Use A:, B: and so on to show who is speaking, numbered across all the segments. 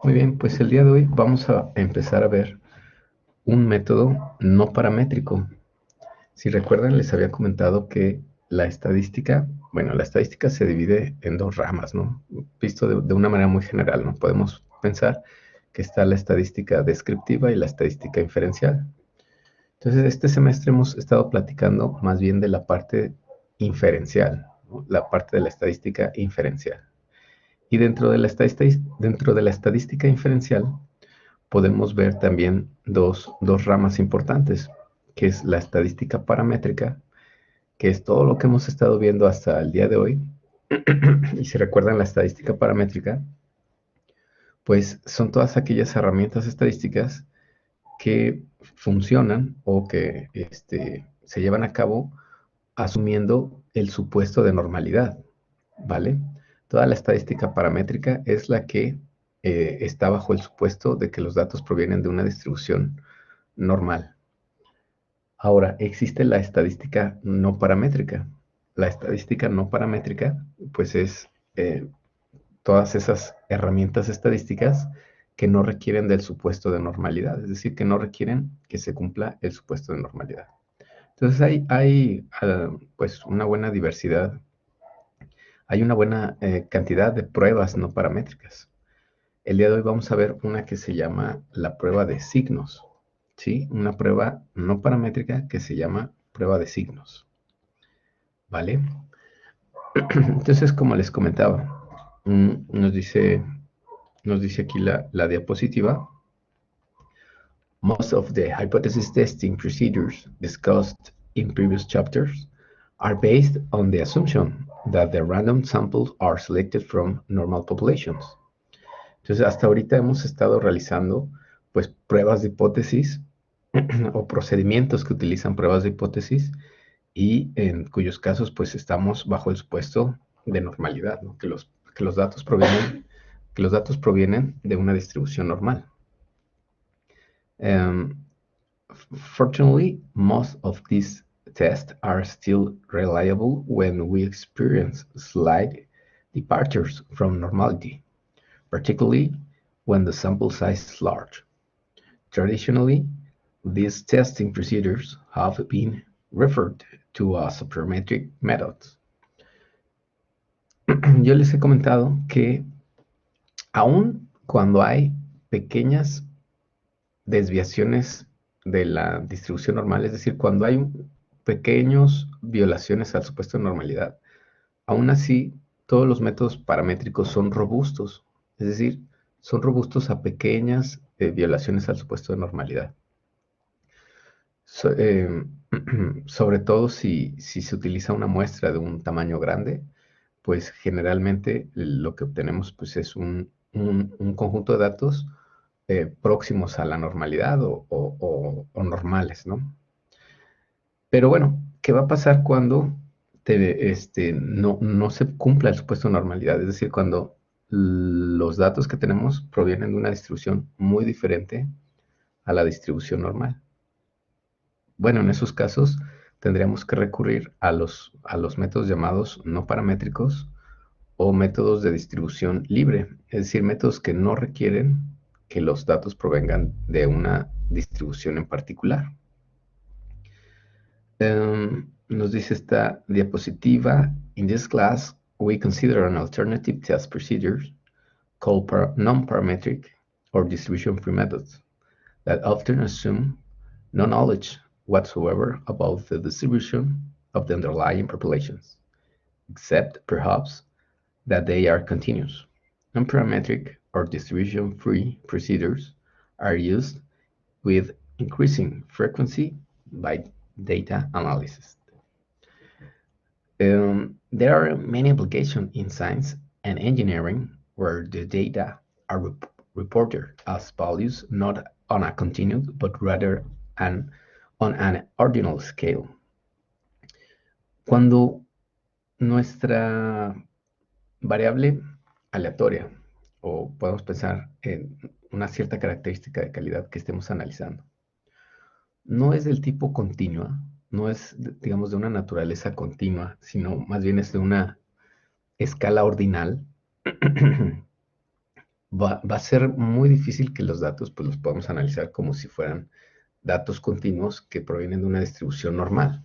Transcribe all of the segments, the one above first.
A: Muy bien, pues el día de hoy vamos a empezar a ver un método no paramétrico. Si recuerdan, les había comentado que la estadística se divide en dos ramas, ¿no? Visto de una manera muy general, ¿no? Podemos pensar que está la estadística descriptiva y la estadística inferencial. Entonces, este semestre hemos estado platicando más bien de la parte inferencial, ¿no? La parte de la estadística inferencial. Y dentro de la estadística inferencial, podemos ver también dos ramas importantes, que es la estadística paramétrica, que es todo lo que hemos estado viendo hasta el día de hoy. Y si recuerdan la estadística paramétrica, pues son todas aquellas herramientas estadísticas que funcionan o que se llevan a cabo asumiendo el supuesto de normalidad, ¿vale? Toda la estadística paramétrica es la que está bajo el supuesto de que los datos provienen de una distribución normal. Ahora, existe la estadística no paramétrica. La estadística no paramétrica, pues es todas esas herramientas estadísticas que no requieren del supuesto de normalidad, es decir, que no requieren que se cumpla el supuesto de normalidad. Entonces hay pues una buena diversidad, hay una buena cantidad de pruebas no paramétricas. El día de hoy vamos a ver una que se llama la prueba de signos, ¿sí? Una prueba no paramétrica que se llama prueba de signos, ¿vale? Entonces, como les comentaba, nos dice aquí la diapositiva. Most of the hypothesis testing procedures discussed in previous chapters are based on the assumption that the random samples are selected from normal populations. Entonces, hasta ahorita hemos estado realizando pues pruebas de hipótesis o procedimientos que utilizan pruebas de hipótesis y en cuyos casos pues estamos bajo el supuesto de normalidad, ¿no? Que los datos provienen de una distribución normal. Fortunately, most of these tests are still reliable when we experience slight departures from normality, particularly when the sample size is large. Traditionally, these testing procedures have been referred to as parametric methods. Yo les he comentado que aun cuando hay pequeñas desviaciones de la distribución normal, es decir, cuando hay pequeñas violaciones al supuesto de normalidad, aún así todos los métodos paramétricos son robustos, es decir, son robustos a pequeñas violaciones al supuesto de normalidad. Sobre todo si se utiliza una muestra de un tamaño grande, pues generalmente lo que obtenemos pues, es un conjunto de datos próximos a la normalidad o normales, ¿no? Pero bueno, ¿qué va a pasar cuando no se cumpla el supuesto de normalidad? Es decir, cuando los datos que tenemos provienen de una distribución muy diferente a la distribución normal. Bueno, en esos casos tendríamos que recurrir a los métodos llamados no paramétricos o métodos de distribución libre, es decir, métodos que no requieren que los datos provengan de una distribución en particular. Nos dice esta diapositiva, in this class we consider an alternative test procedure called non-parametric or distribution-free methods that often assume no knowledge whatsoever about the distribution of the underlying populations, except perhaps that they are continuous. Non-parametric or distribution-free procedures are used with increasing frequency by data analysis. There are many applications in science and engineering where the data are reported as values not on a continuous but rather on an ordinal scale. Cuando nuestra variable aleatoria o podemos pensar en una cierta característica de calidad que estemos analizando no es del tipo continua, no es, digamos, de una naturaleza continua, sino más bien es de una escala ordinal, va a ser muy difícil que los datos pues, los podamos analizar como si fueran datos continuos que provienen de una distribución normal.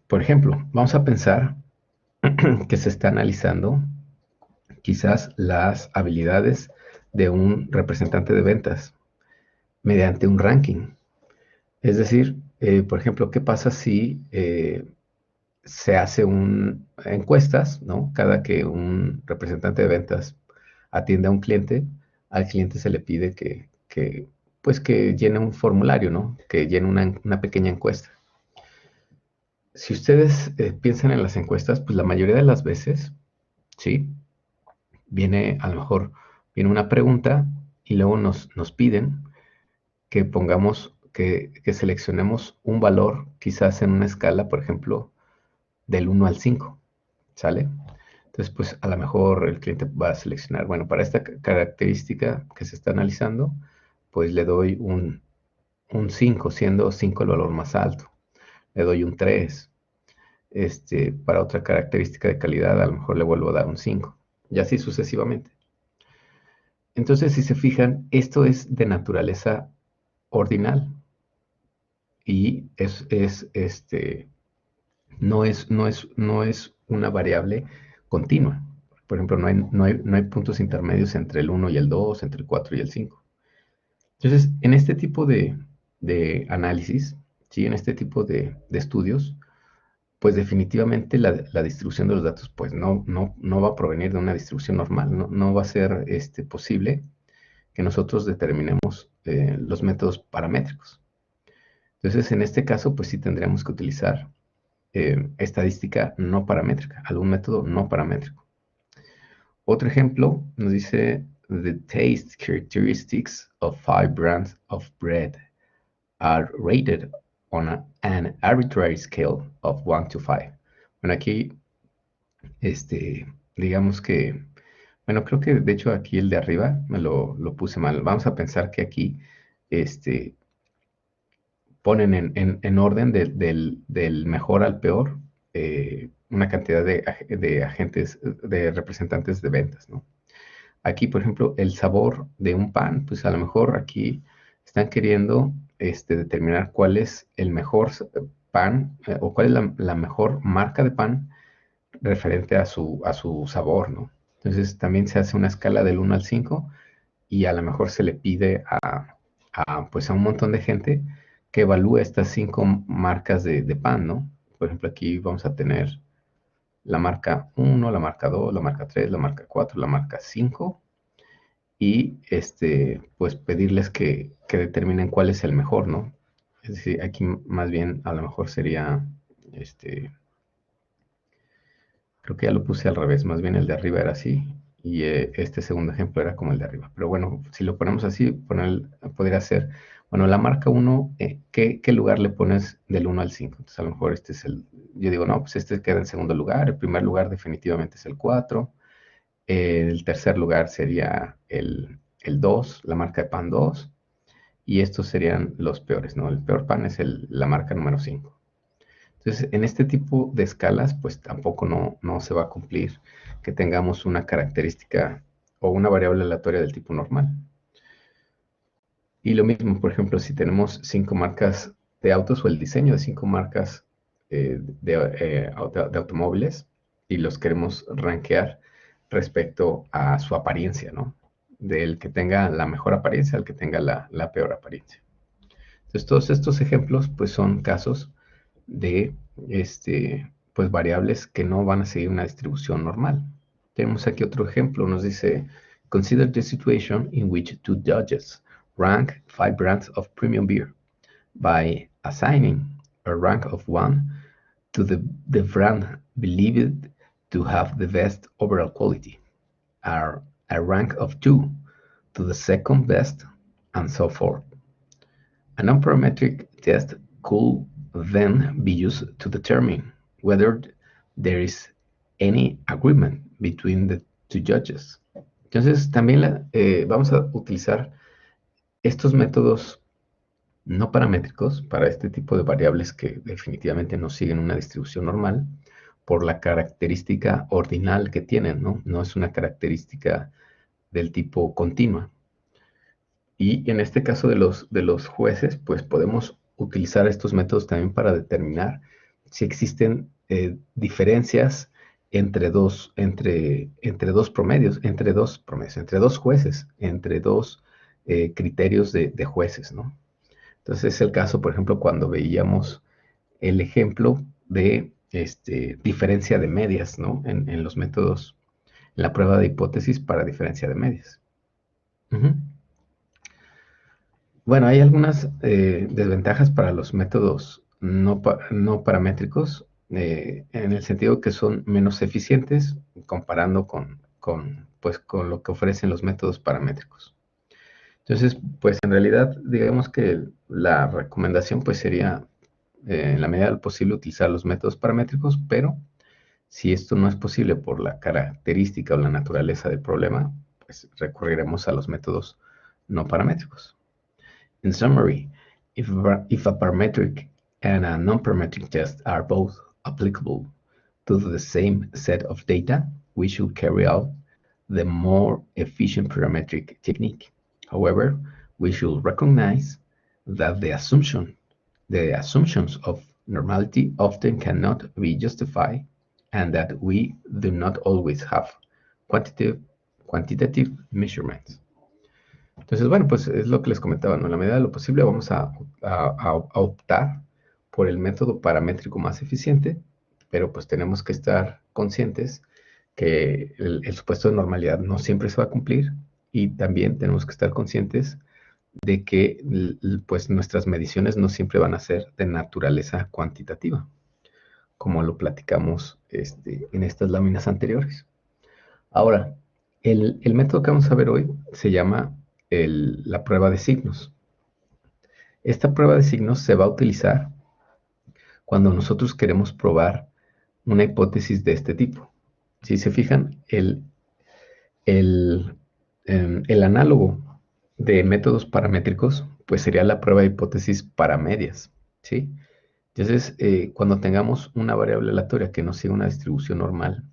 A: Por ejemplo, vamos a pensar que se está analizando quizás las habilidades de un representante de ventas mediante un ranking. Es decir, por ejemplo, ¿qué pasa si se hace encuestas, ¿no? Cada que un representante de ventas atiende a un cliente, al cliente se le pide pues que llene un formulario, ¿no? Que llene una pequeña encuesta. Si ustedes piensan en las encuestas, pues la mayoría de las veces, ¿sí? A lo mejor, viene una pregunta y luego nos piden que que seleccionemos un valor quizás en una escala, por ejemplo, del 1 al 5, ¿sale? Entonces, pues a lo mejor el cliente va a seleccionar, bueno, para esta característica que se está analizando, pues le doy un 5, siendo 5 el valor más alto. Le doy un 3. Para otra característica de calidad, a lo mejor le vuelvo a dar un 5. Y así sucesivamente. Entonces, si se fijan, esto es de naturaleza ordinal y no es una variable continua. Por ejemplo, no hay puntos intermedios entre el 1 y el 2, entre el 4 y el 5. Entonces, en este tipo de análisis, ¿sí? En este tipo de estudios, pues definitivamente la distribución de los datos pues no va a provenir de una distribución normal, no va a ser posible que nosotros determinemos los métodos paramétricos. Entonces, en este caso, pues sí tendríamos que utilizar estadística no paramétrica, algún método no paramétrico. Otro ejemplo nos dice, the taste characteristics of 5 brands of bread are rated on an arbitrary scale of 1 to 5. Bueno, aquí, digamos que, bueno, creo que de hecho aquí el de arriba me lo puse mal. Vamos a pensar que aquí, este, ponen en orden del mejor al peor una cantidad de agentes, de representantes de ventas, ¿no? Aquí, por ejemplo, el sabor de un pan, pues a lo mejor aquí están queriendo determinar cuál es el mejor pan o cuál es la mejor marca de pan referente a su sabor, ¿no? Entonces también se hace una escala del 1 al 5 y a lo mejor se le pide pues a un montón de gente que evalúe estas 5 marcas de pan, ¿no? Por ejemplo, aquí vamos a tener la marca 1, la marca 2, la marca 3, la marca 4, la marca 5 y pues pedirles que determinen cuál es el mejor, ¿no? Es decir, aquí más bien a lo mejor sería, creo que ya lo puse al revés, más bien el de arriba era así y este segundo ejemplo era como el de arriba. Pero bueno, si lo ponemos así, podría ser, bueno, la marca 1, ¿qué lugar le pones del 1 al 5? Entonces a lo mejor yo digo, no, pues este queda en segundo lugar, el primer lugar definitivamente es el 4, el tercer lugar sería el 2, la marca de pan 2, y estos serían los peores, ¿no? El peor pan es la marca número 5. Entonces, en este tipo de escalas, pues tampoco no se va a cumplir que tengamos una característica o una variable aleatoria del tipo normal. Y lo mismo, por ejemplo, si tenemos 5 marcas de autos o el diseño de 5 marcas de automóviles y los queremos rankear respecto a su apariencia, ¿no? Del que tenga la mejor apariencia al que tenga la peor apariencia. Entonces, todos estos ejemplos, pues son casos de pues variables que no van a seguir una distribución normal. Tenemos aquí otro ejemplo, nos dice, consider the situation in which 2 judges rank 5 brands of premium beer by assigning a rank of 1 to the brand believed to have the best overall quality, a rank of 2 to the second best, and so forth. A non-parametric test could then be used to determine whether there is any agreement between the two judges. Entonces, también vamos a utilizar estos métodos no paramétricos para este tipo de variables que definitivamente no siguen una distribución normal, por la característica ordinal que tienen, ¿no? No es una característica del tipo continua. Y en este caso de los jueces, pues podemos utilizar estos métodos también para determinar si existen diferencias entre dos promedios, entre dos jueces, entre dos criterios de jueces, ¿no? Entonces es el caso, por ejemplo, cuando veíamos el ejemplo de diferencia de medias, ¿no? En los métodos, en la prueba de hipótesis para diferencia de medias. Ujú. Bueno, hay algunas desventajas para los métodos no paramétricos, en el sentido que son menos eficientes comparando pues, con lo que ofrecen los métodos paramétricos. Entonces, pues en realidad, digamos que la recomendación pues sería, en la medida de lo posible, utilizar los métodos paramétricos, pero si esto no es posible por la característica o la naturaleza del problema, pues recurriremos a los métodos no paramétricos. In summary, if a parametric and a non-parametric test are both applicable to the same set of data, we should carry out the more efficient parametric technique. However, we should recognize that the assumptions of normality often cannot be justified and that we do not always have quantitative measurements. Entonces, bueno, pues es lo que les comentaba, ¿no? En la medida de lo posible vamos a optar por el método paramétrico más eficiente, pero pues tenemos que estar conscientes que el supuesto de normalidad no siempre se va a cumplir y también tenemos que estar conscientes de que pues nuestras mediciones no siempre van a ser de naturaleza cuantitativa, como lo platicamos en estas láminas anteriores. Ahora, el método que vamos a ver hoy se llama la prueba de signos. Esta prueba de signos se va a utilizar cuando nosotros queremos probar una hipótesis de este tipo. Si se fijan, el, el análogo de métodos paramétricos, pues sería la prueba de hipótesis para medias, ¿sí? Entonces, cuando tengamos una variable aleatoria que no siga una distribución normal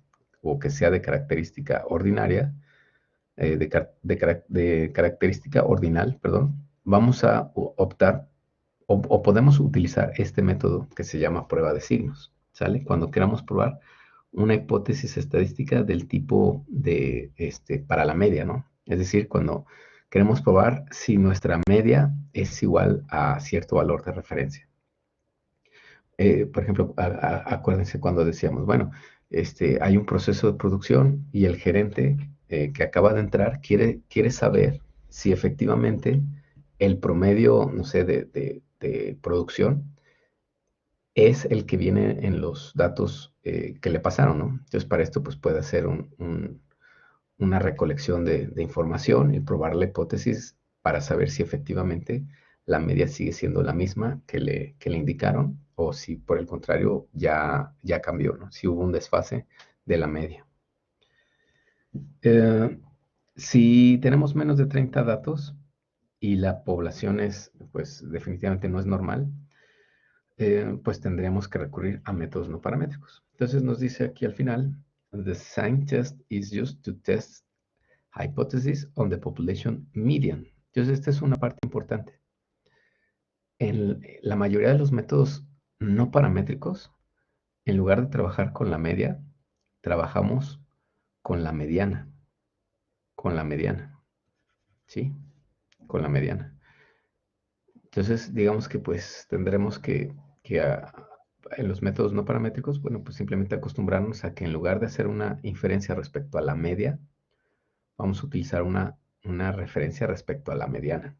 A: o que sea de característica ordinaria, de característica ordinal, perdón, vamos a optar o podemos utilizar este método que se llama prueba de signos, ¿sale? Cuando queramos probar una hipótesis estadística del tipo para la media, ¿no? Es decir, cuando queremos probar si nuestra media es igual a cierto valor de referencia. Por ejemplo, acuérdense cuando decíamos, bueno, hay un proceso de producción y el gerente que acaba de entrar quiere saber si efectivamente el promedio, no sé, de producción es el que viene en los datos que le pasaron, ¿no? Entonces, para esto, pues puede hacer una recolección de información y probar la hipótesis para saber si efectivamente la media sigue siendo la misma que le indicaron o si por el contrario ya cambió, ¿no? Si hubo un desfase de la media. Si tenemos menos de 30 datos y la población pues definitivamente no es normal, pues tendríamos que recurrir a métodos no paramétricos. Entonces nos dice aquí al final, the sign test is used to test hypothesis on the population median. Entonces esta es una parte importante. En la mayoría de los métodos no paramétricos, en lugar de trabajar con la media, trabajamos con la mediana, ¿sí? Con la mediana. Entonces, digamos que pues tendremos en los métodos no paramétricos, bueno, pues simplemente acostumbrarnos a que en lugar de hacer una inferencia respecto a la media, vamos a utilizar una referencia respecto a la mediana.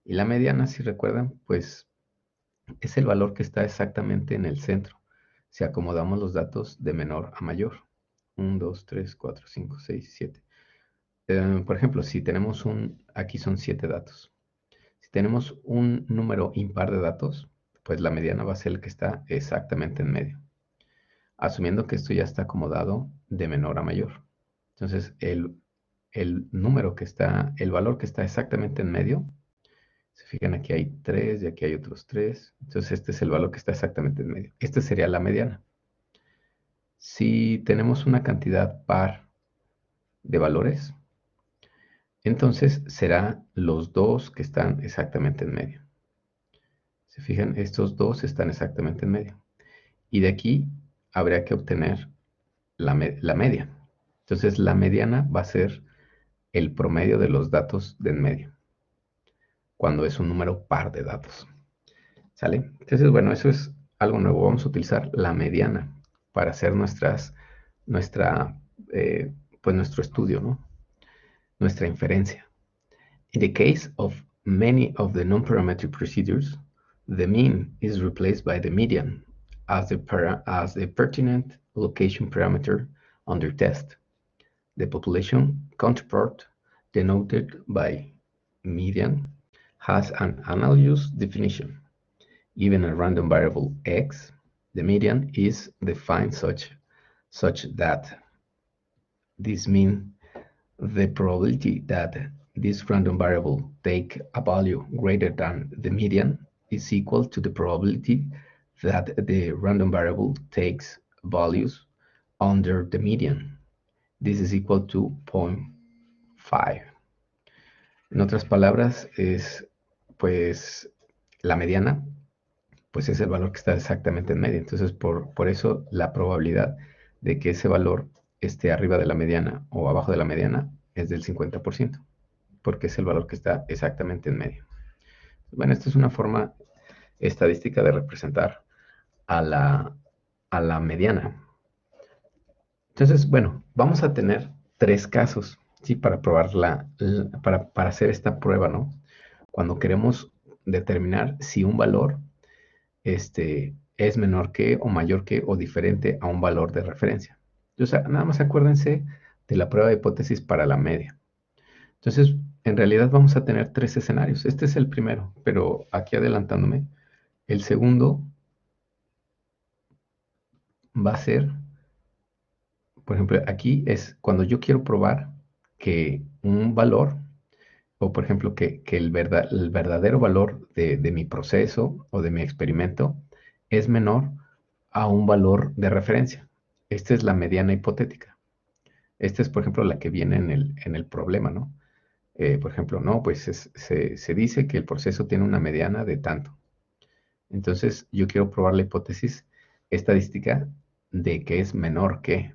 A: Y la mediana, si recuerdan, pues es el valor que está exactamente en el centro. Si acomodamos los datos de menor a mayor. 1, 2, 3, 4, 5, 6, 7. Por ejemplo, si tenemos aquí son 7 datos. Si tenemos un número impar de datos, pues la mediana va a ser el que está exactamente en medio. Asumiendo que esto ya está acomodado de menor a mayor. Entonces, el valor que está exactamente en medio, se fijan, aquí hay 3 y aquí hay otros 3. Entonces, este es el valor que está exactamente en medio. Esta sería la mediana. Si tenemos una cantidad par de valores, entonces será los dos que están exactamente en medio. Se fijan, estos dos están exactamente en medio. Y de aquí habría que obtener la media. Entonces la mediana va a ser el promedio de los datos de en medio, cuando es un número par de datos. ¿Sale? Entonces, bueno, eso es algo nuevo. Vamos a utilizar la mediana para hacer pues nuestro estudio, ¿no? Nuestra inferencia. In the case of many of the non-parametric procedures, the mean is replaced by the median as the pertinent location parameter under test. The population counterpart, denoted by median, has an analogous definition. Given a random variable x, the median is defined such that this means the probability that this random variable take a value greater than the median is equal to the probability that the random variable takes values under the median. This is equal to 0.5. En otras palabras, es pues la mediana, pues es el valor que está exactamente en medio. Entonces, por eso la probabilidad de que ese valor esté arriba de la mediana o abajo de la mediana es del 50%, porque es el valor que está exactamente en medio. Bueno, esta es una forma estadística de representar a la mediana. Entonces, bueno, vamos a tener tres casos, ¿sí? Para probar para hacer esta prueba, ¿no? Cuando queremos determinar si un valor es menor que o mayor que o diferente a un valor de referencia. Entonces, nada más acuérdense de la prueba de hipótesis para la media. Entonces, en realidad vamos a tener tres escenarios. Este es el primero, pero aquí adelantándome, el segundo va a ser, por ejemplo, aquí es cuando yo quiero probar que un valor, o por ejemplo, que el verdadero valor de mi proceso o de mi experimento es menor a un valor de referencia. Esta es la mediana hipotética. Esta es, por ejemplo, la que viene en el problema, ¿no? Por ejemplo, no, pues se dice que el proceso tiene una mediana de tanto. Entonces, yo quiero probar la hipótesis estadística de que es menor que.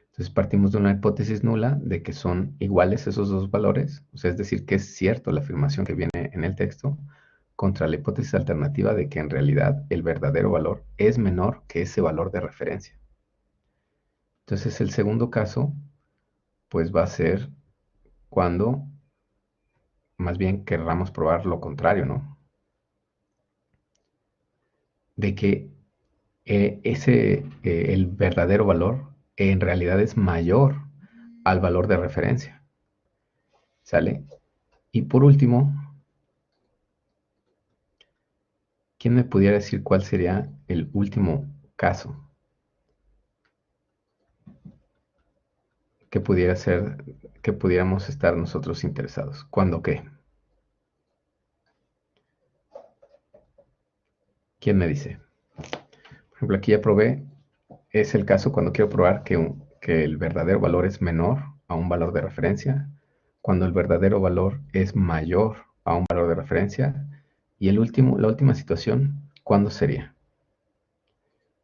A: Entonces, partimos de una hipótesis nula de que son iguales esos dos valores, o sea, es decir, que es cierto la afirmación que viene en el texto, contra la hipótesis alternativa de que en realidad el verdadero valor es menor que ese valor de referencia. Entonces, el segundo caso, pues va a ser cuando más bien querramos probar lo contrario, ¿no? De que el verdadero valor en realidad es mayor al valor de referencia. ¿Sale? Y por último, ¿quién me pudiera decir cuál sería el último caso que pudiera ser, que pudiéramos estar nosotros interesados? ¿Cuándo qué? ¿Quién me dice? Por ejemplo, aquí ya probé, es el caso cuando quiero probar que el verdadero valor es menor a un valor de referencia, cuando el verdadero valor es mayor a un valor de referencia, y la última situación, ¿cuándo sería?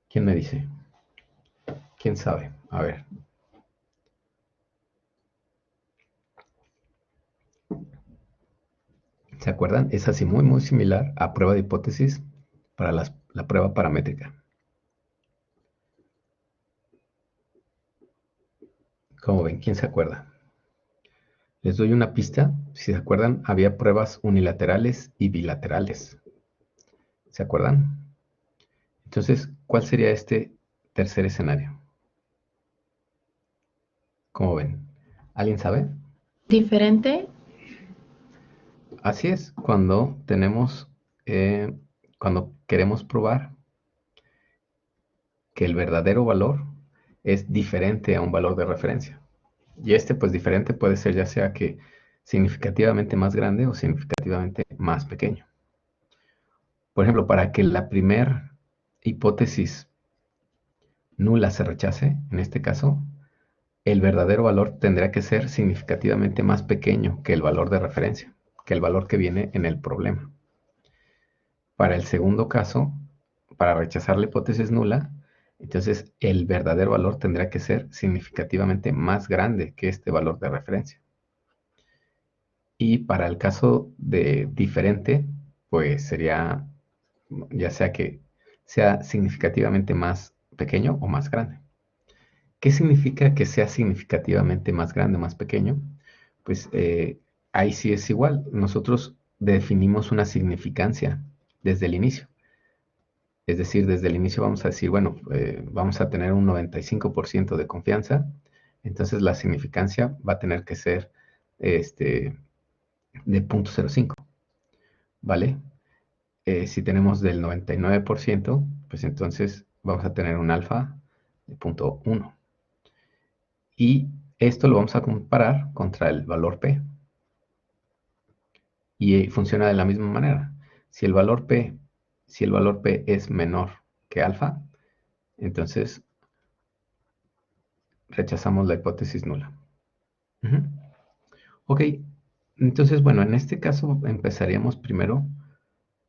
A: ¿Quién me dice? ¿Quién sabe? A ver. ¿Se acuerdan? Es así muy similar a prueba de hipótesis para la prueba paramétrica. ¿Cómo ven? ¿Quién se acuerda? Les doy una pista. Si se acuerdan, había pruebas unilaterales y bilaterales. ¿Se acuerdan? Entonces, ¿cuál sería este tercer escenario? ¿Cómo ven? ¿Alguien sabe?
B: Diferente.
A: Así es, cuando queremos probar que el verdadero valor es diferente a un valor de referencia. Y pues diferente puede ser ya sea que significativamente más grande o significativamente más pequeño. Por ejemplo, para que la primer hipótesis nula se rechace, en este caso, el verdadero valor tendrá que ser significativamente más pequeño que el valor de referencia, que el valor que viene en el problema. Para el segundo caso, para rechazar la hipótesis nula, entonces el verdadero valor tendrá que ser significativamente más grande que este valor de referencia. Y para el caso de diferente, pues sería ya sea que sea significativamente más pequeño o más grande. ¿Qué significa que sea significativamente más grande o más pequeño? Pues ahí sí es igual. Nosotros definimos una significancia desde el inicio. Es decir, desde el inicio vamos a decir, bueno, vamos a tener un 95% de confianza. Entonces la significancia va a tener que ser de 0.05, ¿vale? Si tenemos del 99%, pues entonces vamos a tener un alfa de 0.1. Y esto lo vamos a comparar contra el valor P. Y funciona de la misma manera. Si el valor P es menor que alfa, entonces rechazamos la hipótesis nula. Ok, entonces bueno, en este caso empezaríamos primero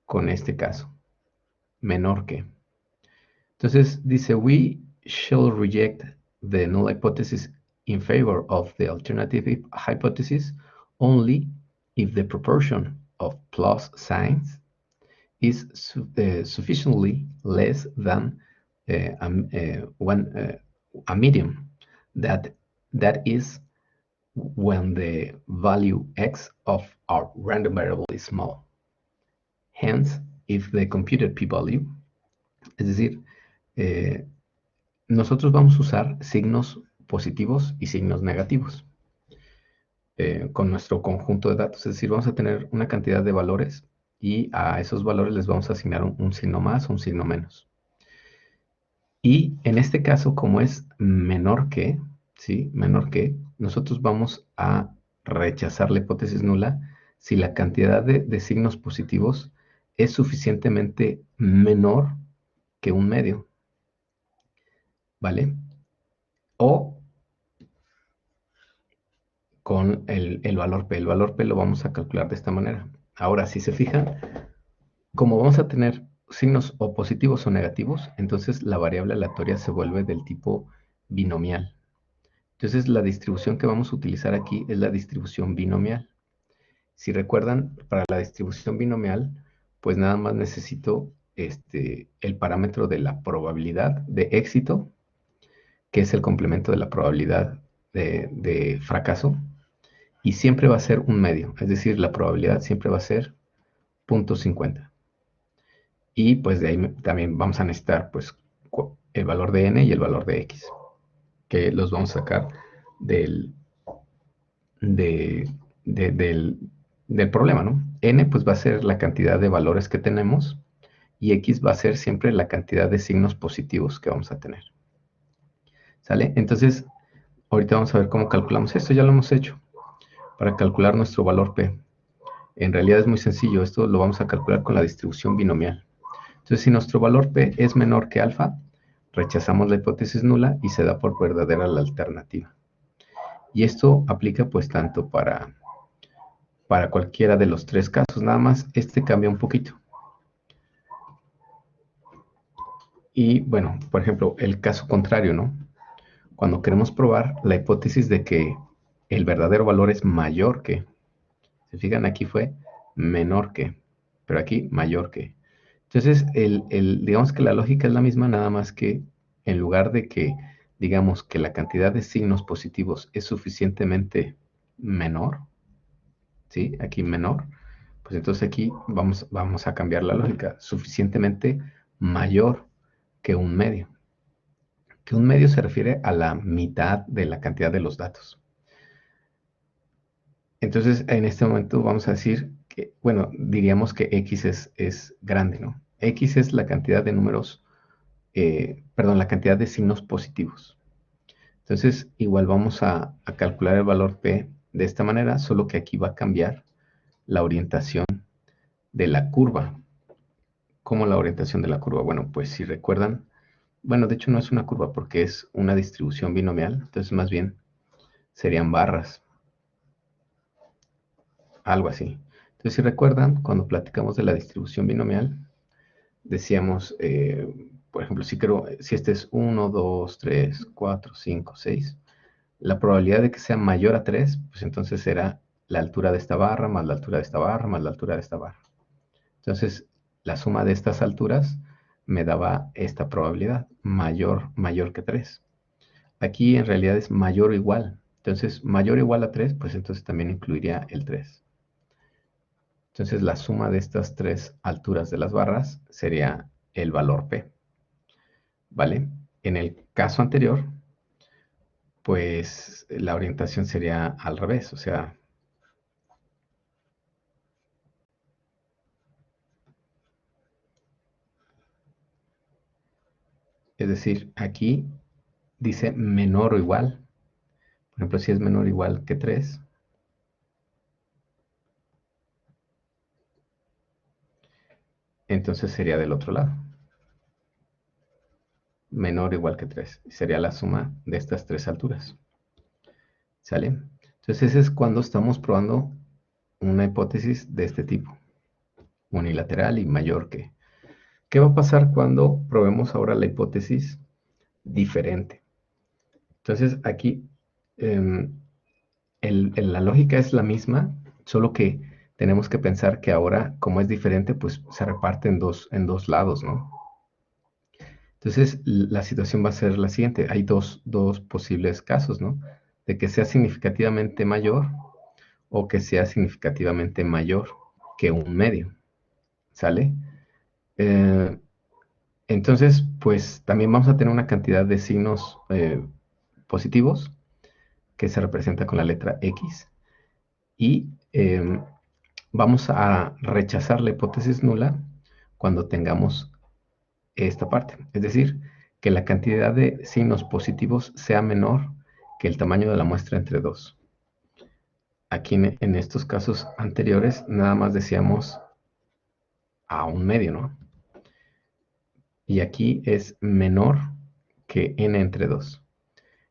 A: con este caso, menor que. Entonces dice, we shall reject the null hypothesis in favor of the alternative hypothesis only if the proportion of plus signs is sufficiently less than a medium. That is when the value x of our random variable is small. Hence, if the computed p-value, es decir, nosotros vamos a usar signos positivos y signos negativos con nuestro conjunto de datos. Es decir, vamos a tener una cantidad de valores y a esos valores les vamos a asignar un signo más o un signo menos. Y en este caso, como es menor que, ¿sí? Menor que, nosotros vamos a rechazar la hipótesis nula si la cantidad de signos positivos es suficientemente menor que un medio, ¿vale? O con el valor P. El valor P lo vamos a calcular de esta manera. Ahora, si se fijan, como vamos a tener signos o positivos o negativos, entonces la variable aleatoria se vuelve del tipo binomial. Entonces la distribución que vamos a utilizar aquí es la distribución binomial. Si recuerdan, para la distribución binomial, pues nada más necesito el parámetro de la probabilidad de éxito, que es el complemento de la probabilidad de fracaso, y siempre va a ser un medio, es decir, la probabilidad siempre va a ser 0.50. Y pues de ahí también vamos a necesitar pues el valor de n y el valor de x, que los vamos a sacar del problema, ¿no? N pues va a ser la cantidad de valores que tenemos y X va a ser siempre la cantidad de signos positivos que vamos a tener. ¿Sale? Entonces, ahorita vamos a ver cómo calculamos esto. Ya lo hemos hecho para calcular nuestro valor P. En realidad es muy sencillo. Esto lo vamos a calcular con la distribución binomial. Entonces, si nuestro valor P es menor que alfa, rechazamos la hipótesis nula y se da por verdadera la alternativa. Y esto aplica pues tanto para cualquiera de los tres casos, nada más este cambia un poquito. Y bueno, por ejemplo, el caso contrario, ¿no? Cuando queremos probar la hipótesis de que el verdadero valor es mayor que, se fijan, aquí fue menor que, pero aquí mayor que. Entonces, digamos que la lógica es la misma, nada más que en lugar de que digamos que la cantidad de signos positivos es suficientemente menor, ¿sí? Aquí menor, pues entonces aquí vamos a cambiar la lógica, suficientemente mayor que un medio. Que un medio se refiere a la mitad de la cantidad de los datos. Entonces, en este momento vamos a decir que, bueno, diríamos que X es grande, ¿no? X es la cantidad de números, perdón, la cantidad de signos positivos. Entonces, igual vamos a calcular el valor P de esta manera, solo que aquí va a cambiar la orientación de la curva. ¿Cómo la orientación de la curva? Bueno, pues si recuerdan, bueno, de hecho no es una curva porque es una distribución binomial, entonces más bien serían barras, algo así. Entonces, si recuerdan, cuando platicamos de la distribución binomial, decíamos, por ejemplo, si este es 1, 2, 3, 4, 5, 6, la probabilidad de que sea mayor a 3, pues entonces será la altura de esta barra más la altura de esta barra más la altura de esta barra. Entonces, la suma de estas alturas me daba esta probabilidad, mayor que 3. Aquí en realidad es mayor o igual. Entonces, mayor o igual a 3, pues entonces también incluiría el 3. Entonces, la suma de estas tres alturas de las barras sería el valor P. ¿Vale? En el caso anterior, pues la orientación sería al revés, o sea, es decir, aquí dice menor o igual. Por ejemplo, si es menor o igual que 3, entonces sería del otro lado. Menor o igual que 3. Sería la suma de estas tres alturas. ¿Sale? Entonces ese es cuando estamos probando una hipótesis de este tipo, unilateral y mayor que. ¿Qué va a pasar cuando probemos ahora la hipótesis diferente? Entonces aquí em, la lógica es la misma, solo que tenemos que pensar que ahora, como es diferente, pues se reparte en dos lados, ¿no? Entonces la situación va a ser la siguiente. Hay dos posibles casos, ¿no? De que sea significativamente mayor o que sea significativamente mayor que un medio, ¿sale? Eh, entonces, pues también vamos a tener una cantidad de signos positivos que se representa con la letra X y vamos a rechazar la hipótesis nula cuando tengamos esta parte. Es decir, que la cantidad de signos positivos sea menor que el tamaño de la muestra entre 2. Aquí en estos casos anteriores nada más decíamos a un medio, ¿no? Y aquí es menor que n entre 2.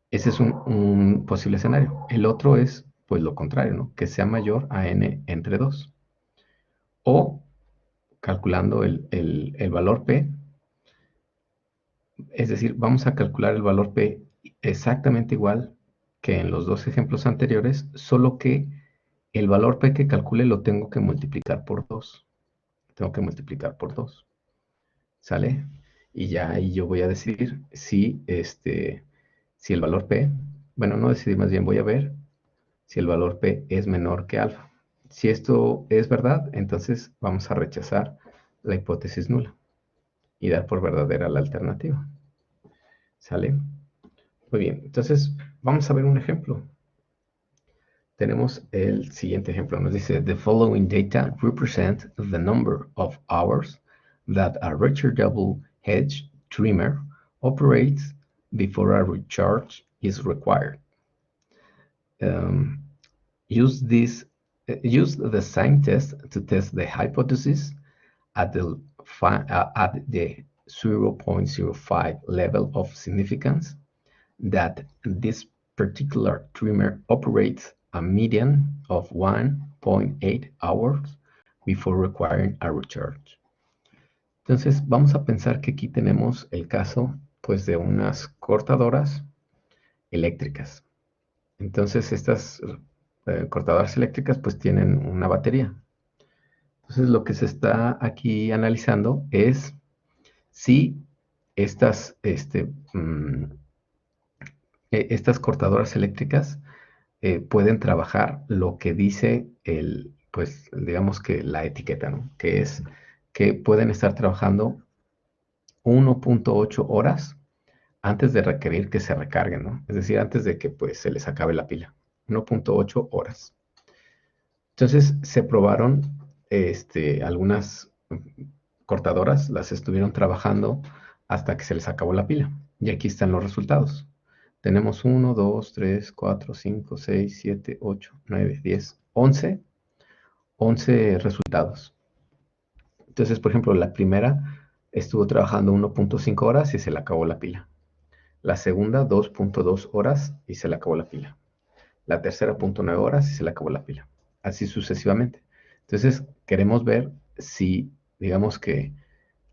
A: Ese es un posible escenario. El otro es, pues, lo contrario, ¿no? Que sea mayor a n entre 2. O, calculando el valor P, es decir, vamos a calcular el valor P exactamente igual que en los dos ejemplos anteriores, solo que el valor P que calcule lo tengo que multiplicar por 2. Tengo que multiplicar por 2. ¿Sale? Y ya ahí yo voy a decidir si el valor P, bueno, no decidir, más bien voy a ver si el valor P es menor que alfa. Si esto es verdad, entonces vamos a rechazar la hipótesis nula y dar por verdadera la alternativa. ¿Sale? Muy bien, entonces vamos a ver un ejemplo. Tenemos el siguiente ejemplo. Nos dice, the following data represent the number of hours that a rechargeable hedge trimmer operates before a recharge is required. Use the sign test to test the hypothesis at the 0.05 level of significance that this particular trimmer operates a median of 1.8 hours before requiring a recharge. Entonces vamos a pensar que aquí tenemos el caso pues de unas cortadoras eléctricas. Entonces estas cortadoras eléctricas pues tienen una batería. Entonces lo que se está aquí analizando es si estas, estas cortadoras eléctricas pueden trabajar lo que dice pues digamos que la etiqueta, ¿no? Que es que pueden estar trabajando 1.8 horas antes de requerir que se recarguen, ¿no? Es decir, antes de que pues se les acabe la pila. 1.8 horas. Entonces se probaron algunas cortadoras, las estuvieron trabajando hasta que se les acabó la pila. Y aquí están los resultados. Tenemos 1, 2, 3, 4, 5, 6, 7, 8, 9, 10, 11 resultados. Entonces, por ejemplo, la primera estuvo trabajando 1.5 horas y se le acabó la pila. La segunda, 2.2 horas y se le acabó la pila. La tercera, 0.9 horas y se le acabó la pila. Así sucesivamente. Entonces, queremos ver si, digamos que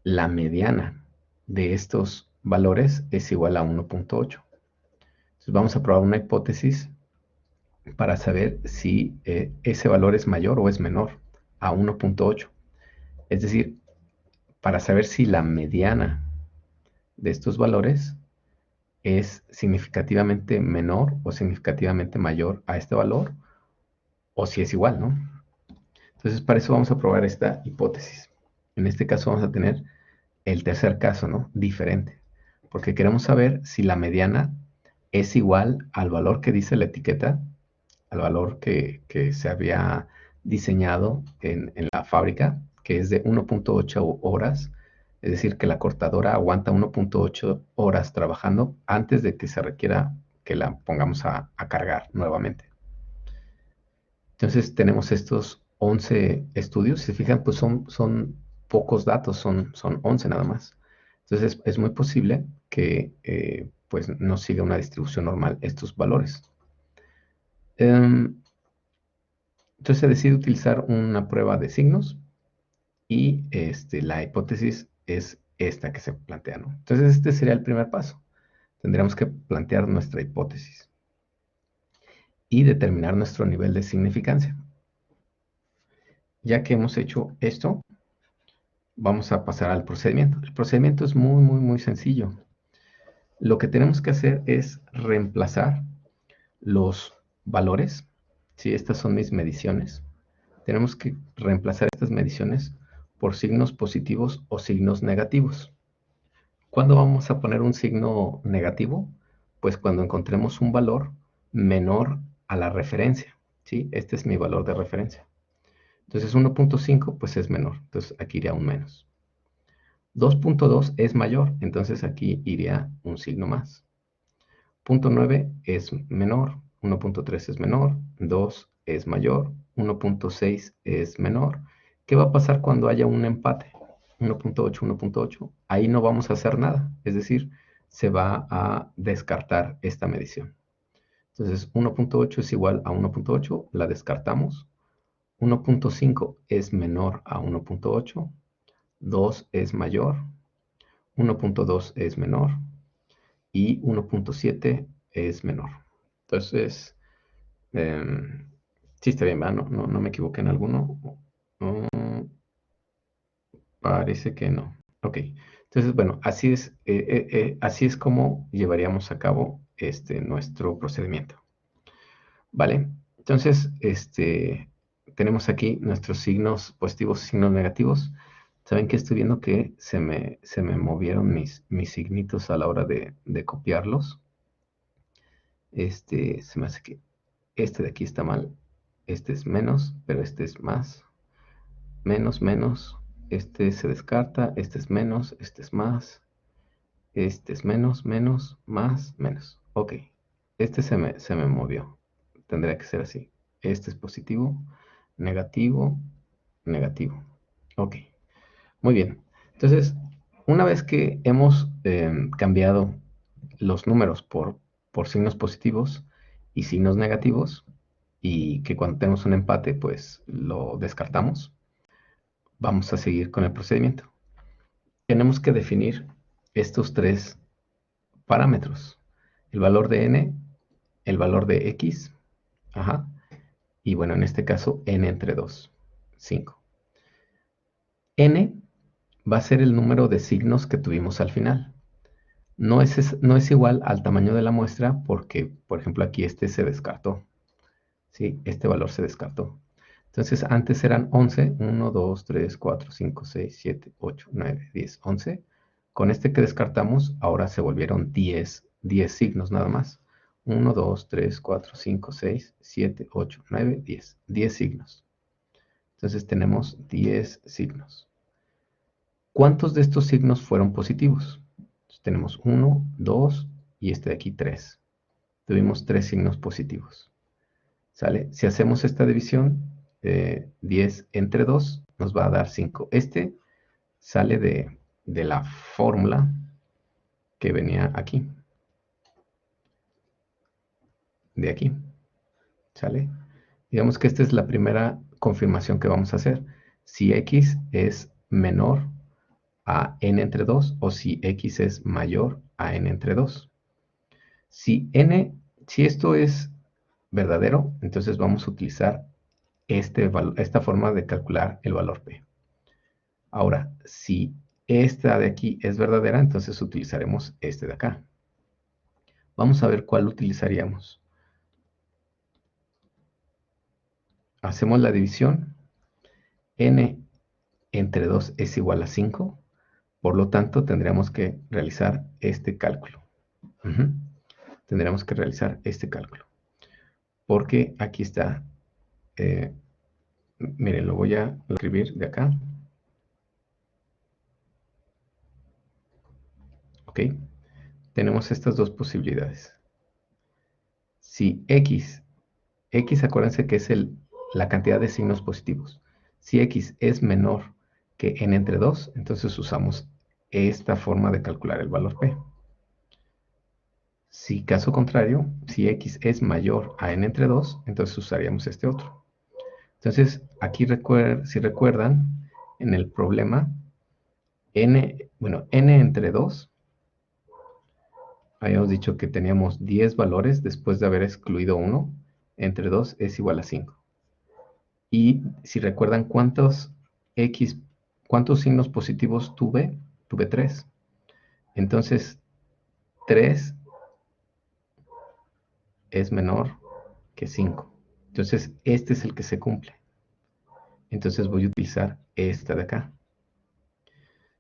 A: la mediana de estos valores es igual a 1.8. Entonces, vamos a probar una hipótesis para saber si ese valor es mayor o es menor a 1.8. Es decir, para saber si la mediana de estos valores es significativamente menor o significativamente mayor a este valor, o si es igual, ¿no? Entonces, para eso vamos a probar esta hipótesis. En este caso vamos a tener el tercer caso, ¿no? Diferente, porque queremos saber si la mediana es igual al valor que dice la etiqueta, al valor que se había diseñado en la fábrica, que es de 1.8 horas, es decir, que la cortadora aguanta 1.8 horas trabajando antes de que se requiera que la pongamos a cargar nuevamente. Entonces tenemos estos 11 estudios, si se fijan, pues son pocos datos, son 11 nada más. Entonces es muy posible que pues no siga una distribución normal estos valores. Entonces se decide utilizar una prueba de signos y la hipótesis es esta que se plantea, ¿no? Entonces este sería el primer paso. Tendríamos que plantear nuestra hipótesis y determinar nuestro nivel de significancia. Ya que hemos hecho esto, vamos a pasar al procedimiento. El procedimiento es muy sencillo. Lo que tenemos que hacer es reemplazar los valores. Si estas son mis mediciones, tenemos que reemplazar estas mediciones por signos positivos o signos negativos. ¿Cuándo vamos a poner un signo negativo? Pues cuando encontremos un valor menor a la referencia, ¿sí? Este es mi valor de referencia. Entonces 1.5 pues es menor, entonces aquí iría un menos. 2.2 es mayor, entonces aquí iría un signo más. 0.9 es menor, 1.3 es menor, 2 es mayor, 1.6 es menor. ¿Qué va a pasar cuando haya un empate? 1.8, 1.8. Ahí no vamos a hacer nada, es decir, se va a descartar esta medición. Entonces 1.8 es igual a 1.8, la descartamos. 1.5 es menor a 1.8, 2 es mayor, 1.2 es menor y 1.7 es menor. Entonces, sí está bien, ¿verdad? No me equivoqué en alguno. Mm, parece que no. Ok. Entonces, bueno, así es como llevaríamos a cabo nuestro procedimiento. ¿Vale? Entonces, tenemos aquí nuestros signos positivos y signos negativos. ¿Saben qué? Estoy viendo que se me movieron mis signitos a la hora de copiarlos. Se me hace que este de aquí está mal. Este es menos, pero este es más. Menos, menos. Este se descarta. Este es menos, este es más. Este es menos, menos, más, menos. Ok. Este se me movió. Tendría que ser así. Este es positivo, negativo, negativo. Ok. Muy bien. Entonces, una vez que hemos cambiado los números por signos positivos y signos negativos, y que cuando tenemos un empate, pues lo descartamos, vamos a seguir con el procedimiento. Tenemos que definir estos tres parámetros. El valor de n, el valor de x, ajá, y bueno, en este caso, n entre 2, 5. N va a ser el número de signos que tuvimos al final. No es igual al tamaño de la muestra porque, por ejemplo, aquí este se descartó. ¿Sí? Este valor se descartó. Entonces, antes eran 11, 1, 2, 3, 4, 5, 6, 7, 8, 9, 10, 11. Con este que descartamos, ahora se volvieron 10 signos nada más. 1, 2, 3, 4, 5, 6, 7, 8, 9, 10. 10 signos. Entonces tenemos 10 signos. ¿Cuántos de estos signos fueron positivos? Entonces, tenemos 1, 2 y este de aquí 3. Tuvimos 3 signos positivos. ¿Sale? Si hacemos esta división, 10 entre 2 nos va a dar 5. Este sale de la fórmula que venía aquí. De aquí. ¿Sale? Digamos que esta es la primera confirmación que vamos a hacer. Si x es menor a n entre 2 o si x es mayor a n entre 2. Si esto es verdadero, entonces vamos a utilizar esta forma de calcular el valor p. Ahora, si esta de aquí es verdadera, entonces utilizaremos este de acá. Vamos a ver cuál utilizaríamos. Hacemos la división. N entre 2 es igual a 5. Por lo tanto, tendríamos que realizar este cálculo. Tendríamos que realizar este cálculo. Porque aquí está. Miren, lo voy a escribir de acá. ¿Ok? Tenemos estas dos posibilidades. Si x acuérdense que es la cantidad de signos positivos. Si x es menor que n entre 2, entonces usamos esta forma de calcular el valor p. Si caso contrario, si x es mayor a n entre 2, entonces usaríamos este otro. Entonces, aquí si recuerdan, en el problema, n entre 2, habíamos dicho que teníamos 10 valores después de haber excluido 1, entre 2 es igual a 5. Y si recuerdan cuántos signos positivos tuve 3. Entonces, 3 es menor que 5. Entonces, este es el que se cumple. Entonces voy a utilizar esta de acá.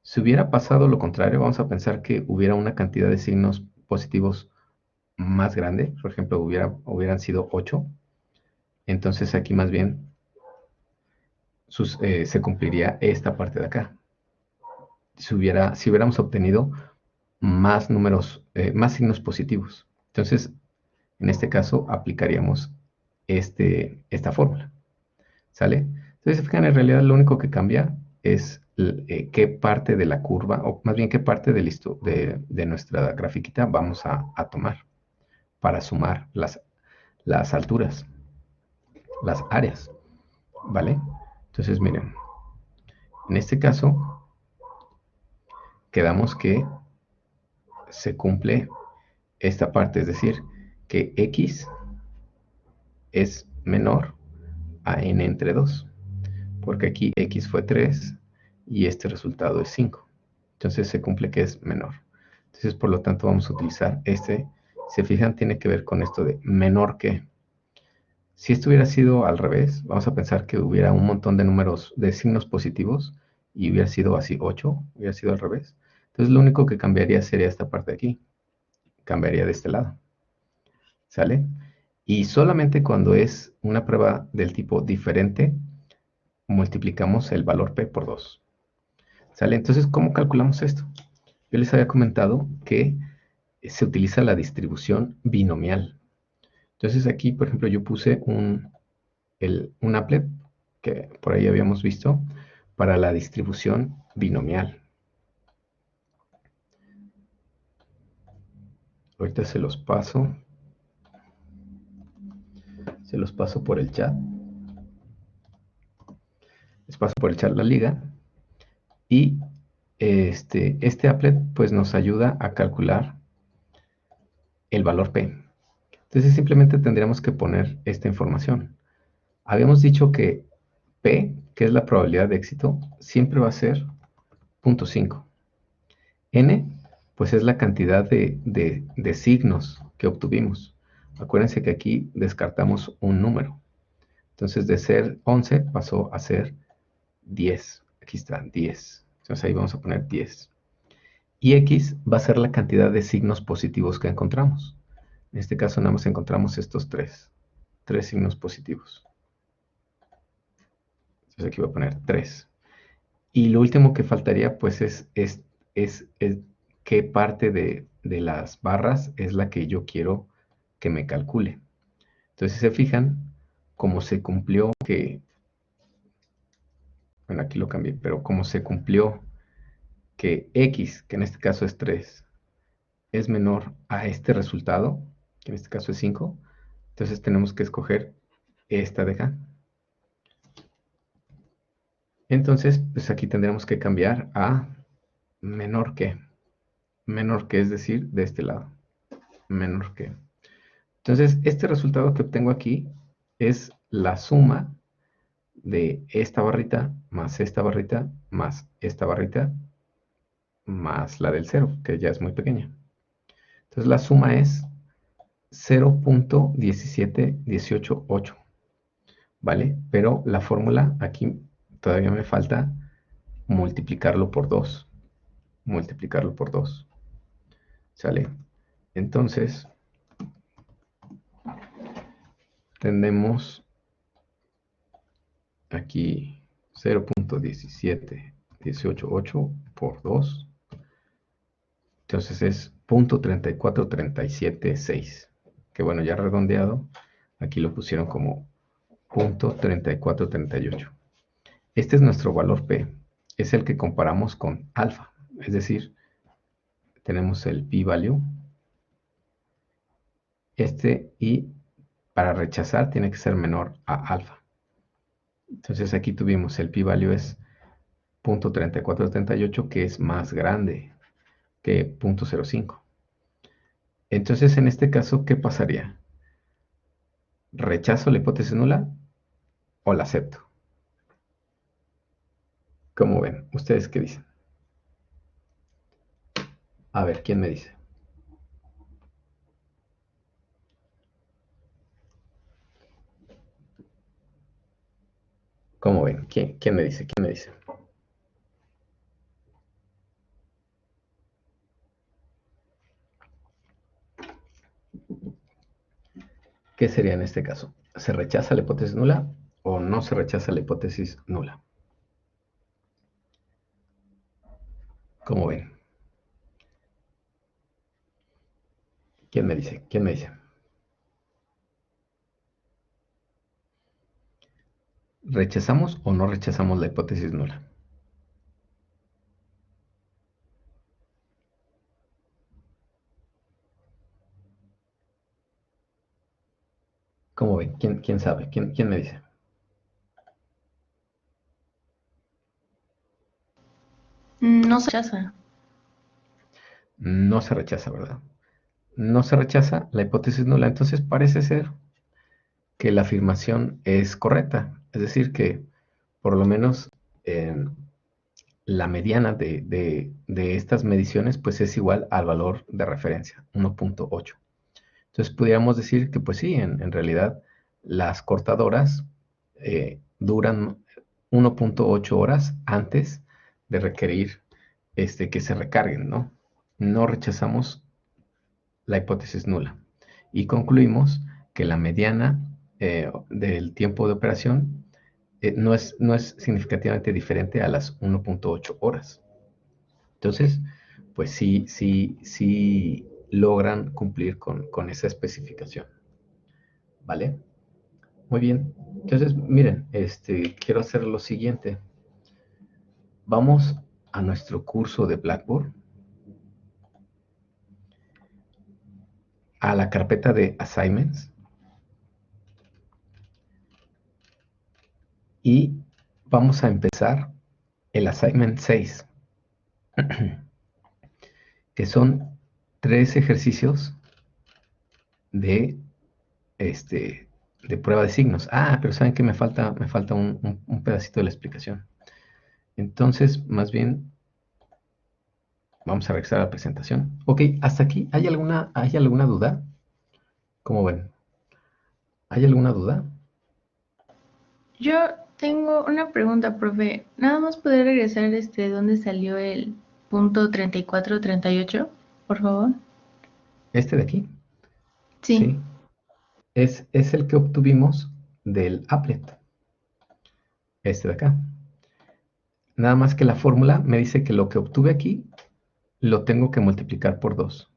A: Si hubiera pasado lo contrario, vamos a pensar que hubiera una cantidad de signos positivos más grande. Por ejemplo, hubieran sido 8. Entonces aquí más bien se cumpliría esta parte de acá. Si hubiéramos obtenido más números, más signos positivos. Entonces, en este caso, aplicaríamos esta fórmula. ¿Sale? Entonces, fijan, en realidad lo único que cambia es qué parte de la curva, o más bien qué parte de nuestra grafiquita vamos a tomar para sumar las alturas, las áreas. ¿Vale? Entonces, miren, en este caso, quedamos que se cumple esta parte, es decir, que x es menor a n entre 2, porque aquí x fue 3 y este resultado es 5. Entonces se cumple que es menor. Entonces, por lo tanto, vamos a utilizar este. Se fijan, tiene que ver con esto de menor que. Si esto hubiera sido al revés, vamos a pensar que hubiera un montón de números, de signos positivos, y hubiera sido así 8, hubiera sido al revés. Entonces, lo único que cambiaría sería esta parte de aquí. Cambiaría de este lado. ¿Sale? Y solamente cuando es una prueba del tipo diferente, multiplicamos el valor p por 2. ¿Sale? Entonces, ¿cómo calculamos esto? Yo les había comentado que se utiliza la distribución binomial. Entonces aquí, por ejemplo, yo puse un applet que por ahí habíamos visto para la distribución binomial. Ahorita se los paso por el chat. Les paso por el chat la liga. Y este applet pues nos ayuda a calcular el valor P. Entonces simplemente tendríamos que poner esta información. Habíamos dicho que P, que es la probabilidad de éxito, siempre va a ser 0.5. N, pues es la cantidad de signos que obtuvimos. Acuérdense que aquí descartamos un número. Entonces de ser 11 pasó a ser 10. Aquí está, 10. Entonces ahí vamos a poner 10. Y X va a ser la cantidad de signos positivos que encontramos. En este caso nada más encontramos estos tres signos positivos. Entonces aquí voy a poner 3. Y lo último que faltaría pues es qué parte de las barras es la que yo quiero que me calcule. Entonces si se fijan, como se cumplió bueno, aquí lo cambié, pero como se cumplió que x, que en este caso es 3, es menor a este resultado, que en este caso es 5, entonces tenemos que escoger esta de acá. Entonces, pues aquí tendremos que cambiar a menor que, es decir, de este lado, menor que. Entonces, este resultado que obtengo aquí es la suma de esta barrita más esta barrita más esta barrita más la del 0, que ya es muy pequeña. Entonces, la suma es 0.17188, ¿vale? Pero la fórmula aquí todavía me falta multiplicarlo por 2. Multiplicarlo por 2. ¿Sale? Entonces, tenemos aquí 0.17188 por 2. Entonces es 0.34376. Que bueno, ya redondeado, aquí lo pusieron como 0.3438. Este es nuestro valor P. Es el que comparamos con alfa. Es decir, tenemos el p-value. Y para rechazar tiene que ser menor a alfa. Entonces aquí tuvimos el p-value es 0.3438, que es más grande que 0.05. Entonces en este caso, ¿qué pasaría? ¿Rechazo la hipótesis nula o la acepto? ¿Cómo ven? ¿Ustedes qué dicen? A ver, ¿quién me dice? ¿Cómo ven? ¿Quién me dice? ¿Quién me dice? ¿Qué sería en este caso? ¿Se rechaza la hipótesis nula o no se rechaza la hipótesis nula? ¿Cómo ven? ¿Quién me dice? ¿Quién me dice? ¿Rechazamos o no rechazamos la hipótesis nula? ¿Cómo ven? ¿Quién sabe? ¿Quién me dice?
B: No se rechaza.
A: No se rechaza, ¿verdad? No se rechaza la hipótesis nula. Entonces parece ser que la afirmación es correcta. Es decir, que por lo menos la mediana de estas mediciones pues es igual al valor de referencia, 1.8. Entonces pudiéramos decir que pues sí, en realidad las cortadoras duran 1.8 horas antes de requerir que se recarguen, ¿no? No rechazamos la hipótesis nula. Y concluimos que la mediana del tiempo de operación no es significativamente diferente a las 1.8 horas. Entonces, pues sí logran cumplir con esa especificación. ¿Vale? Muy bien. Entonces, miren, quiero hacer lo siguiente. Vamos a nuestro curso de Blackboard, a la carpeta de Assignments, y vamos a empezar el Assignment 6, que son 3 ejercicios de, de prueba de signos. Ah, pero ¿saben qué? Me falta un pedacito de la explicación. Entonces, más bien, vamos a regresar a la presentación. Ok, hasta aquí, ¿hay alguna duda? ¿Cómo ven? ¿Hay alguna duda?
B: Yo tengo una pregunta, profe. ¿Nada más poder regresar dónde salió el punto 3438, por favor?
A: Este de aquí,
B: Sí.
A: ¿sí? Es el que obtuvimos del applet, este de acá. Nada más que la fórmula me dice que lo que obtuve aquí lo tengo que multiplicar por 2.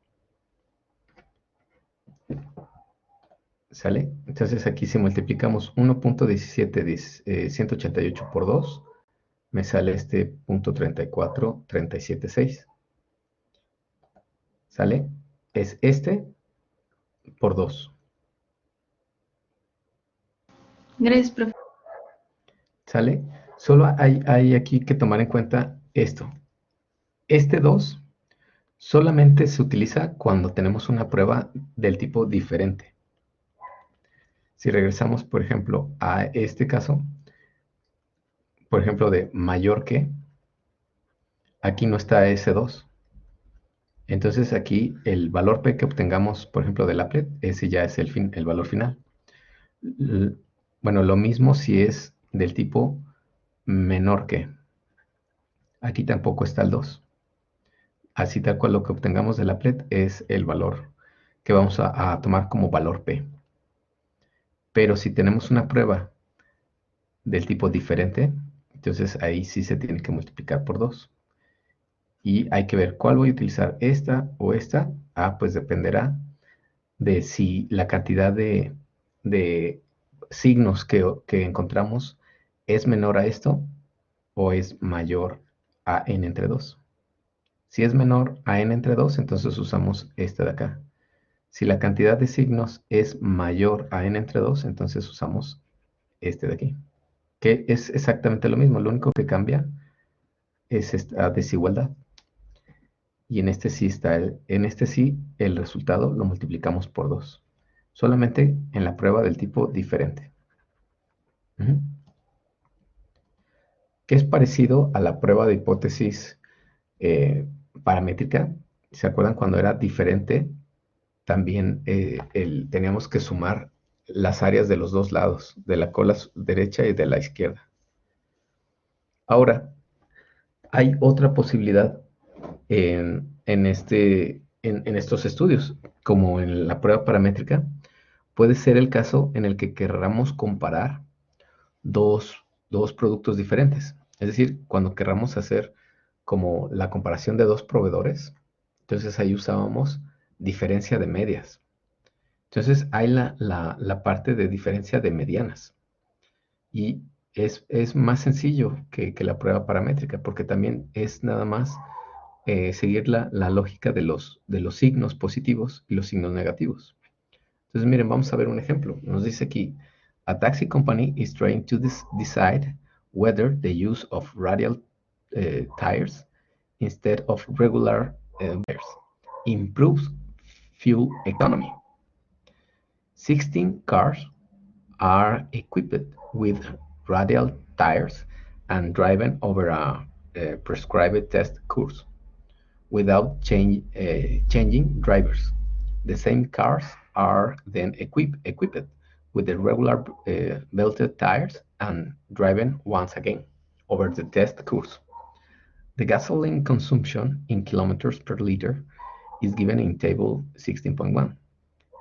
A: ¿Sale? Entonces aquí si multiplicamos 1.17188 por 2, me sale este punto 34,376. ¿Sale? Es este por 2.
B: Gracias, profe.
A: ¿Sale? Solo hay aquí que tomar en cuenta esto. Este 2 solamente se utiliza cuando tenemos una prueba del tipo diferente. Si regresamos, por ejemplo, a este caso, por ejemplo, de mayor que, aquí no está ese 2. Entonces aquí el valor P que obtengamos, por ejemplo, del applet, ese ya es el valor final. Bueno, lo mismo si es del tipo menor que. Aquí tampoco está el 2. Así tal cual lo que obtengamos del applet es el valor que vamos a tomar como valor P. Pero si tenemos una prueba del tipo diferente, entonces ahí sí se tiene que multiplicar por 2. Y hay que ver cuál voy a utilizar, esta o esta. Pues dependerá de si la cantidad de signos que encontramos es menor a esto o es mayor a n entre 2. Si es menor a n entre 2, entonces usamos esta de acá. Si la cantidad de signos es mayor a n entre 2, entonces usamos este de aquí, que es exactamente lo mismo. Lo único que cambia es esta desigualdad. Y en este sí el resultado lo multiplicamos por 2. Solamente en la prueba del tipo diferente. Que es parecido a la prueba de hipótesis paramétrica. ¿Se acuerdan cuando era diferente? También teníamos que sumar las áreas de los dos lados, de la cola derecha y de la izquierda. Ahora, hay otra posibilidad en estos estudios, como en la prueba paramétrica. Puede ser el caso en el que querramos comparar dos productos diferentes. Es decir, cuando querramos hacer como la comparación de dos proveedores, entonces ahí usábamos diferencia de medias. Entonces hay la parte de diferencia de medianas. Y es más sencillo que la prueba paramétrica, porque también es nada más seguir la lógica de los signos positivos y los signos negativos. Entonces, miren, vamos a ver un ejemplo. Nos dice aquí, a taxi company is trying to decide whether the use of radial tires instead of regular tires improves fuel economy. 16 cars are equipped with radial tires and driven over a prescribed test course without changing drivers. The same cars are then equipped with the regular belted tires and driven once again over the test course. The gasoline consumption in kilometers per liter is given in table 16.1.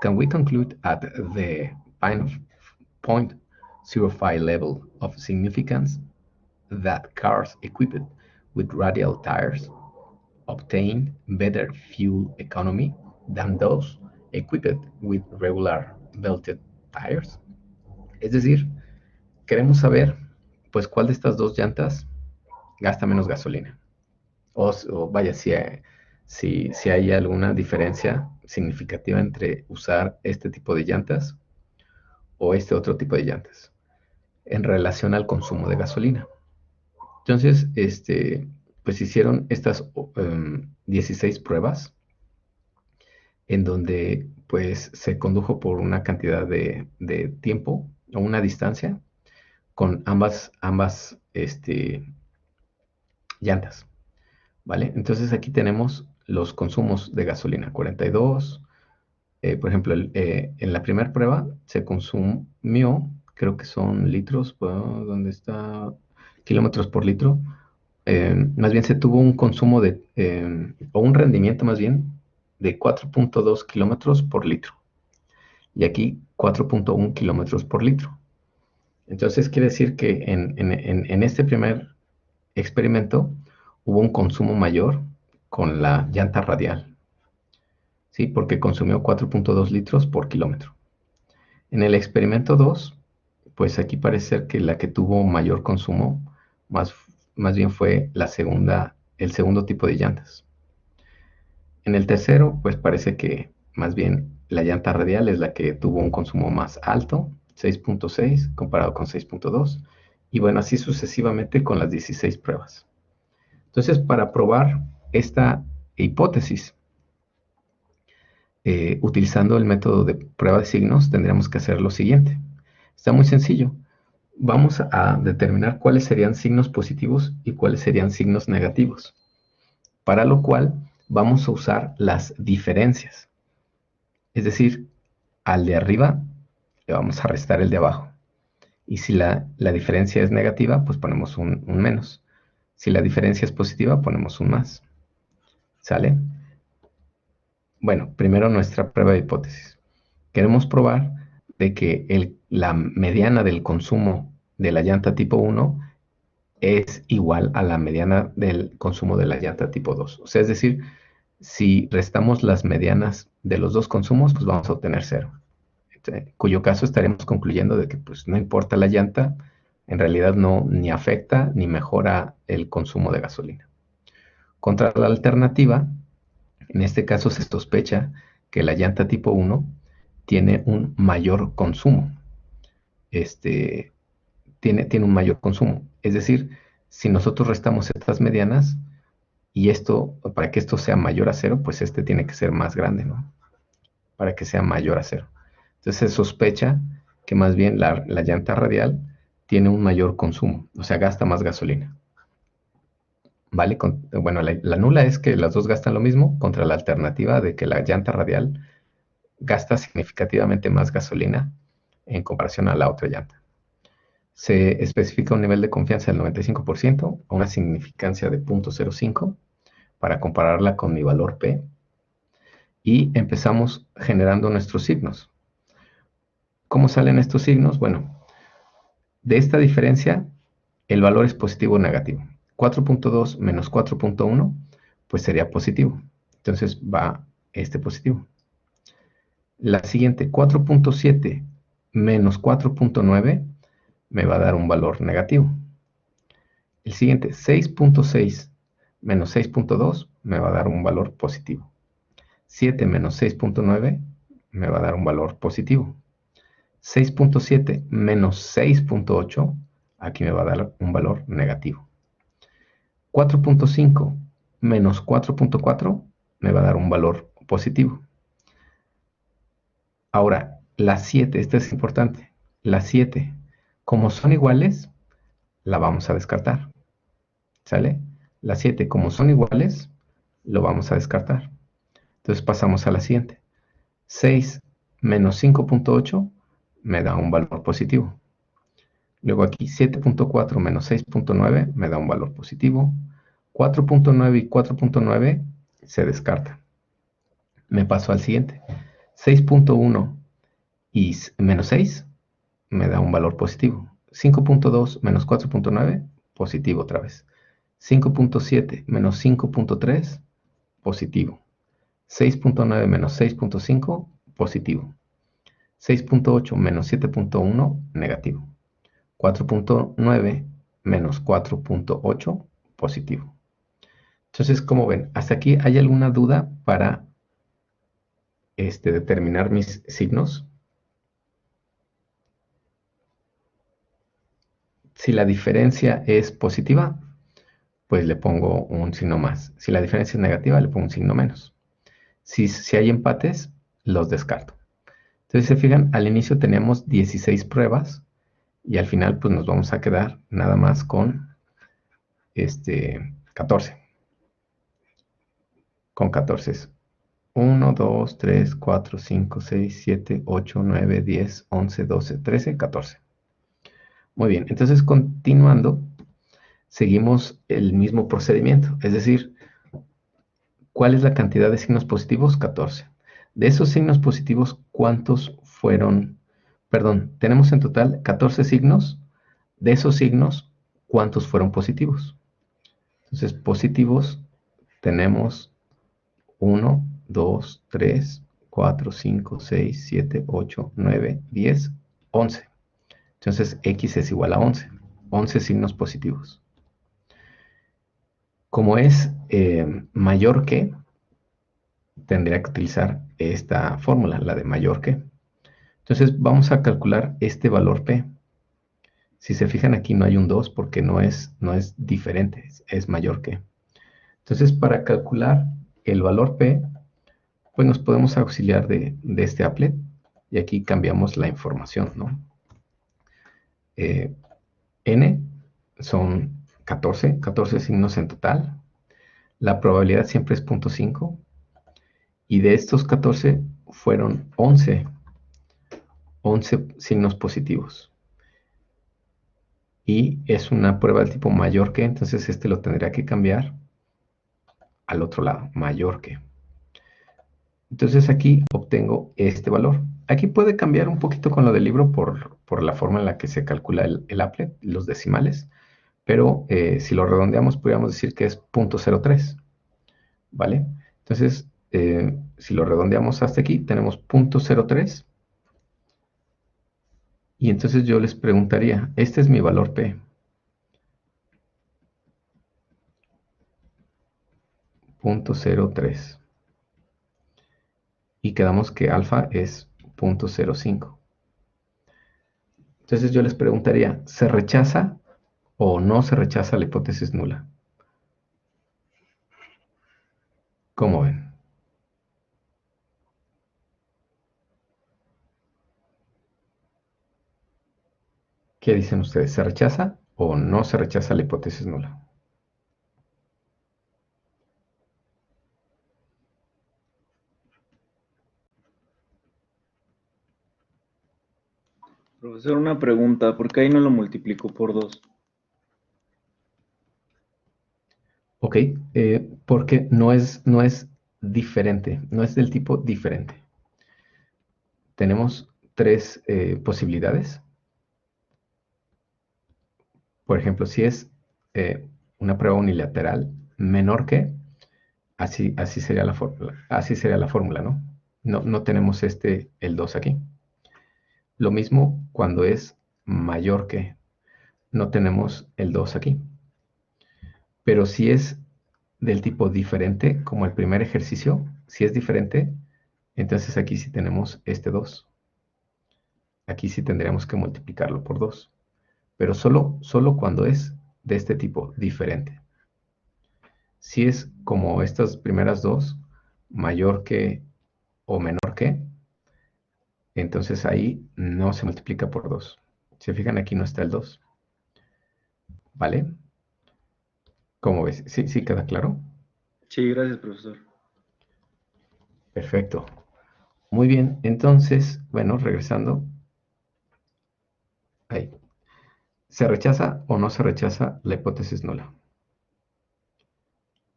A: Can we conclude at the 0.05 level of significance that cars equipped with radial tires obtain better fuel economy than those equipped with regular belted tires? Es decir, queremos saber, pues, cuál de estas dos llantas gasta menos gasolina. O vaya, si hay alguna diferencia significativa entre usar este tipo de llantas o este otro tipo de llantas en relación al consumo de gasolina. Entonces, pues hicieron estas 16 pruebas en donde pues se condujo por una cantidad de tiempo o una distancia con ambas llantas, ¿vale? Entonces aquí tenemos los consumos de gasolina, 42. Por ejemplo, en la primera prueba se consumió, creo que son litros, ¿dónde está? Kilómetros por litro. Más bien se tuvo un consumo o un rendimiento más bien, de 4.2 kilómetros por litro. Y aquí 4.1 kilómetros por litro. Entonces quiere decir que en este primer experimento hubo un consumo mayor con la llanta radial. ¿Sí? Porque consumió 4.2 litros por kilómetro. En el experimento 2, pues aquí parece ser que la que tuvo mayor consumo, más bien fue el segundo tipo de llantas. En el tercero, pues parece que más bien la llanta radial es la que tuvo un consumo más alto, 6.6 comparado con 6.2, y bueno, así sucesivamente con las 16 pruebas. Entonces, para probar esta hipótesis, utilizando el método de prueba de signos, tendríamos que hacer lo siguiente. Está muy sencillo. Vamos a determinar cuáles serían signos positivos y cuáles serían signos negativos, para lo cual vamos a usar las diferencias. Es decir, al de arriba le vamos a restar el de abajo. Y si la diferencia es negativa, pues ponemos un menos. Si la diferencia es positiva, ponemos un más. ¿Sale? Bueno, primero nuestra prueba de hipótesis. Queremos probar de que la mediana del consumo de la llanta tipo 1 es igual a la mediana del consumo de la llanta tipo 2. O sea, es decir, si restamos las medianas de los dos consumos, pues vamos a obtener 0. Cuyo caso estaremos concluyendo de que pues no importa la llanta, en realidad no ni afecta ni mejora el consumo de gasolina. Contra la alternativa, en este caso se sospecha que la llanta tipo 1 tiene un mayor consumo. Tiene un mayor consumo. Es decir, si nosotros restamos estas medianas y para que esto sea mayor a 0, pues este tiene que ser más grande, ¿no? Para que sea mayor a 0. Entonces se sospecha que más bien la llanta radial tiene un mayor consumo, o sea, gasta más gasolina. ¿Vale? Bueno, la nula es que las dos gastan lo mismo contra la alternativa de que la llanta radial gasta significativamente más gasolina en comparación a la otra llanta. Se especifica un nivel de confianza del 95% a una significancia de 0.05 para compararla con mi valor P. Y empezamos generando nuestros signos. ¿Cómo salen estos signos? Bueno, de esta diferencia, el valor es positivo o negativo. 4.2 menos 4.1, pues sería positivo. Entonces va este positivo. La siguiente, 4.7 menos 4.9, me va a dar un valor negativo. El siguiente, 6.6 menos 6.2, me va a dar un valor positivo. 7 menos 6.9, me va a dar un valor positivo. 6.7 menos 6.8, aquí me va a dar un valor negativo. 4.5 menos 4.4 me va a dar un valor positivo. Ahora, la 7, esta es importante. La 7, como son iguales, la vamos a descartar. ¿Sale? La 7, como son iguales, lo vamos a descartar. Entonces pasamos a la siguiente. 6 menos 5.8 me da un valor positivo. Luego aquí 7.4 menos 6.9 me da un valor positivo. 4.9 y 4.9 se descartan. Me paso al siguiente. 6.1 y menos 6 me da un valor positivo. 5.2 menos 4.9, positivo otra vez. 5.7 menos 5.3, positivo. 6.9 menos 6.5, positivo. 6.8 menos 7.1, negativo. 4.9 menos 4.8, positivo. Entonces, como ven, hasta aquí hay alguna duda para determinar mis signos. Si la diferencia es positiva, pues le pongo un signo más. Si la diferencia es negativa, le pongo un signo menos. Si hay empates, los descarto. Entonces, se fijan, al inicio tenemos 16 pruebas y al final pues nos vamos a quedar nada más con 14. Con 14 es 1, 2, 3, 4, 5, 6, 7, 8, 9, 10, 11, 12, 13, 14. Muy bien, entonces continuando, seguimos el mismo procedimiento. Es decir, ¿cuál es la cantidad de signos positivos? 14. De esos signos positivos, ¿cuántos fueron? Perdón, tenemos en total 14 signos. De esos signos, ¿cuántos fueron positivos? Entonces, positivos tenemos 1, 2, 3, 4, 5, 6, 7, 8, 9, 10, 11. Entonces, X es igual a 11. 11 signos positivos. Como es mayor que, tendría que utilizar esta fórmula, la de mayor que. Entonces vamos a calcular este valor P. Si se fijan aquí no hay un 2 porque no es diferente, es mayor que. Entonces para calcular el valor P, pues nos podemos auxiliar de este applet y aquí cambiamos la información, ¿no? N son 14 signos en total. La probabilidad siempre es 0.5 y de estos 14 fueron 11 signos positivos. Y es una prueba del tipo mayor que, entonces este lo tendría que cambiar al otro lado, mayor que. Entonces aquí obtengo este valor. Aquí puede cambiar un poquito con lo del libro por la forma en la que se calcula el applet, los decimales, pero si lo redondeamos podríamos decir que es 0.03, ¿vale? Entonces, si lo redondeamos hasta aquí, tenemos 0.03 y entonces yo les preguntaría, este es mi valor P, 0.03. Y quedamos que alfa es 0.05. Entonces yo les preguntaría, ¿se rechaza o no se rechaza la hipótesis nula? ¿Cómo ven? ¿Qué dicen ustedes? ¿Se rechaza o no se rechaza la hipótesis nula?
C: Profesor, una pregunta, ¿por qué ahí no lo multiplico por 2?
A: Ok, porque no es diferente, no es del tipo diferente. Tenemos tres posibilidades. Por ejemplo, si es una prueba unilateral menor que, así sería la fórmula, ¿no? No tenemos el 2 aquí. Lo mismo cuando es mayor que, no tenemos el 2 aquí. Pero si es del tipo diferente, como el primer ejercicio, si es diferente, entonces aquí sí tenemos este 2. Aquí sí tendríamos que multiplicarlo por 2. Pero solo cuando es de este tipo, diferente. Si es como estas primeras dos, mayor que o menor que, entonces ahí no se multiplica por 2. Se fijan, aquí no está el 2. ¿Vale? ¿Cómo ves? ¿Sí queda claro?
C: Sí, gracias, profesor.
A: Perfecto. Muy bien, entonces, bueno, regresando. Ahí. ¿Se rechaza o no se rechaza la hipótesis nula?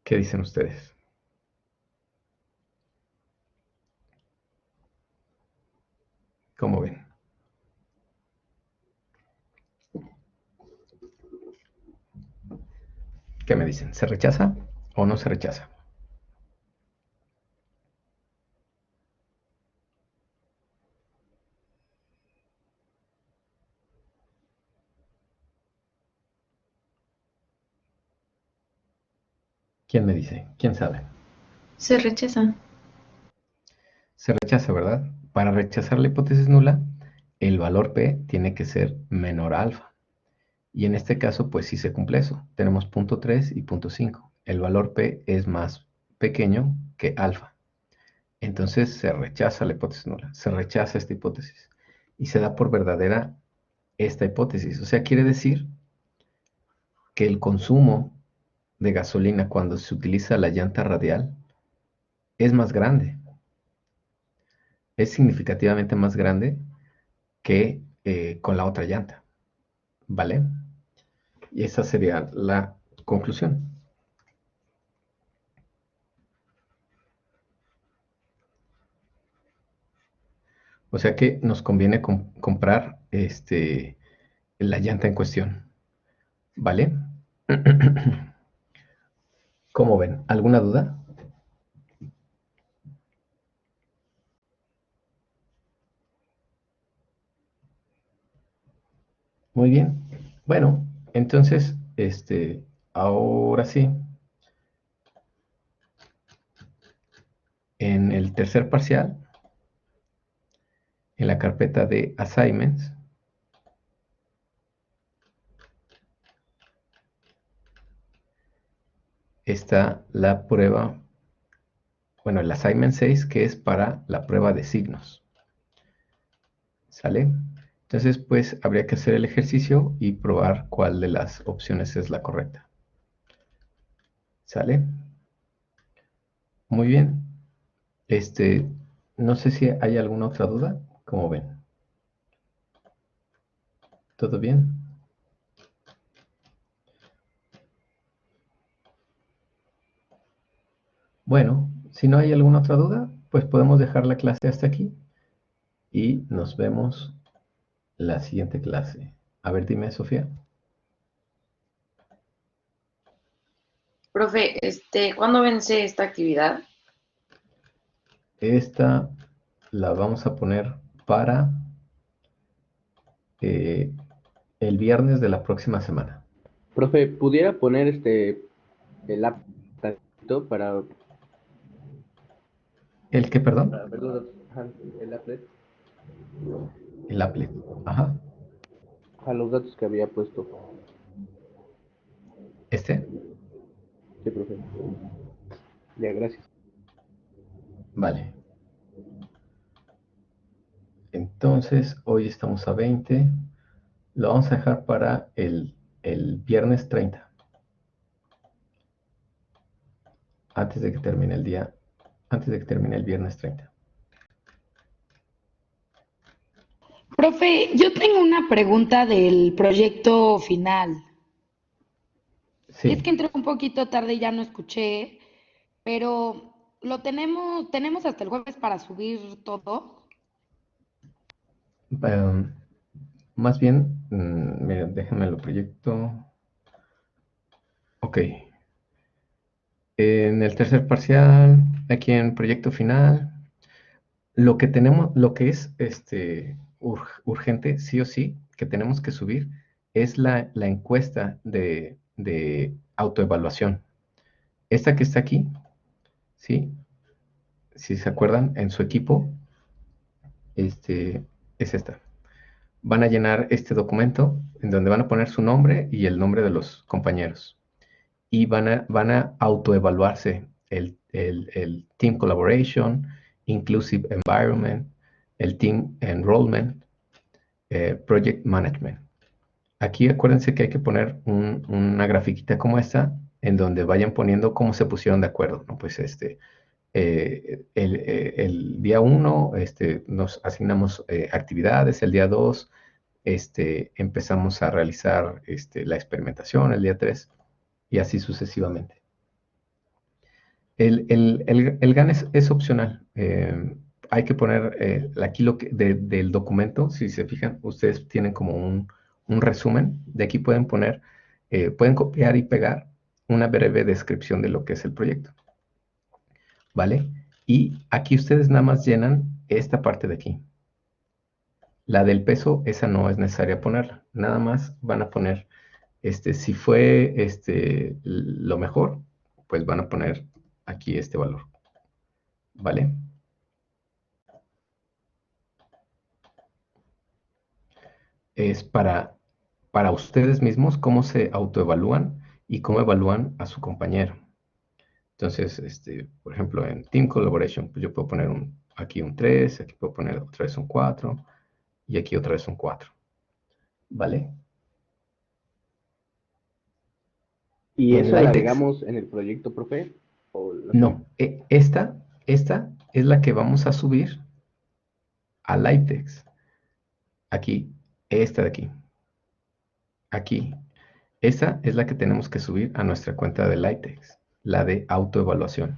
A: ¿Qué dicen ustedes? ¿Cómo ven? ¿Qué me dicen? ¿Se rechaza o no se rechaza? ¿Quién me dice? ¿Quién sabe?
B: Se rechaza.
A: Se rechaza, ¿verdad? Para rechazar la hipótesis nula, el valor P tiene que ser menor a alfa. Y en este caso, pues sí se cumple eso. Tenemos 0.3 y 0.5. El valor P es más pequeño que alfa. Entonces se rechaza la hipótesis nula. Se rechaza esta hipótesis. Y se da por verdadera esta hipótesis. O sea, quiere decir que el consumo de gasolina cuando se utiliza la llanta radial es más grande. Es significativamente más grande que con la otra llanta. ¿Vale? Y esa sería la conclusión. O sea que nos conviene comprar la llanta en cuestión. ¿Vale? ¿Cómo ven? ¿Alguna duda? Muy bien. Bueno, entonces, ahora sí, tercer parcial, en la carpeta de Assignments, está la prueba, bueno, el Assignment 6, que es para la prueba de signos. ¿Sale? Entonces, pues, habría que hacer el ejercicio y probar cuál de las opciones es la correcta. ¿Sale? Muy bien. No sé si hay alguna otra duda. ¿Cómo ven? ¿Todo bien? Bueno, si no hay alguna otra duda, pues podemos dejar la clase hasta aquí y nos vemos la siguiente clase. A ver, dime, Sofía.
D: Profe, ¿cuándo vence esta actividad?
A: Esta la vamos a poner para el viernes de la próxima semana.
E: Profe, ¿pudiera poner el app para
A: ¿El qué, perdón?
E: ver los datos? Ajá, el applet,
A: El applet. Ajá.
E: a los datos que había puesto.
A: ¿Este?
E: Sí, profe. Ya, gracias.
A: Vale. Entonces, hoy estamos a 20. Lo vamos a dejar para el viernes 30. Antes de que termine el día, antes de que termine el viernes 30.
F: Profe, yo tengo una pregunta del proyecto final. Es
A: Sí.
F: que entré un poquito tarde y ya no escuché, pero tenemos hasta el jueves para subir todo.
A: Más bien, mira, déjame lo proyecto. Ok. En el tercer parcial, aquí en proyecto final, lo que tenemos, lo que es urgente, sí o sí, que tenemos que subir, es la encuesta de autoevaluación. Esta que está aquí, ¿sí? Si se acuerdan, en su equipo, es esta. Van a llenar este documento en donde van a poner su nombre y el nombre de los compañeros. Y van a autoevaluarse el Team Collaboration, Inclusive Environment, el Team Enrollment, Project Management. Aquí acuérdense que hay que poner una grafiquita como esta, en donde vayan poniendo cómo se pusieron de acuerdo, ¿no? Pues el día 1 nos asignamos actividades, el día 2 empezamos a realizar la experimentación, el día 3 y así sucesivamente. El GAN es opcional. Hay que poner aquí del documento, si se fijan, ustedes tienen como un resumen. De aquí pueden poner, pueden copiar y pegar una breve descripción de lo que es el proyecto. ¿Vale? Y aquí ustedes nada más llenan esta parte de aquí. La del peso, esa no es necesaria ponerla. Nada más van a poner, si fue lo mejor, pues van a poner aquí este valor. ¿Vale? Es para ustedes mismos cómo se autoevalúan y cómo evalúan a su compañero. Entonces, por ejemplo, en Team Collaboration, pues yo puedo poner aquí un 3, aquí puedo poner otra vez un 4 y aquí otra vez un 4. ¿Vale?
E: ¿Y
A: En
E: eso la
A: LaTeX,
E: agregamos en el proyecto, profe?
A: no, esta es la que vamos a subir a LaTeX. Aquí, esta de aquí. Aquí. Esa es la que tenemos que subir a nuestra cuenta de LaTeX, la de autoevaluación.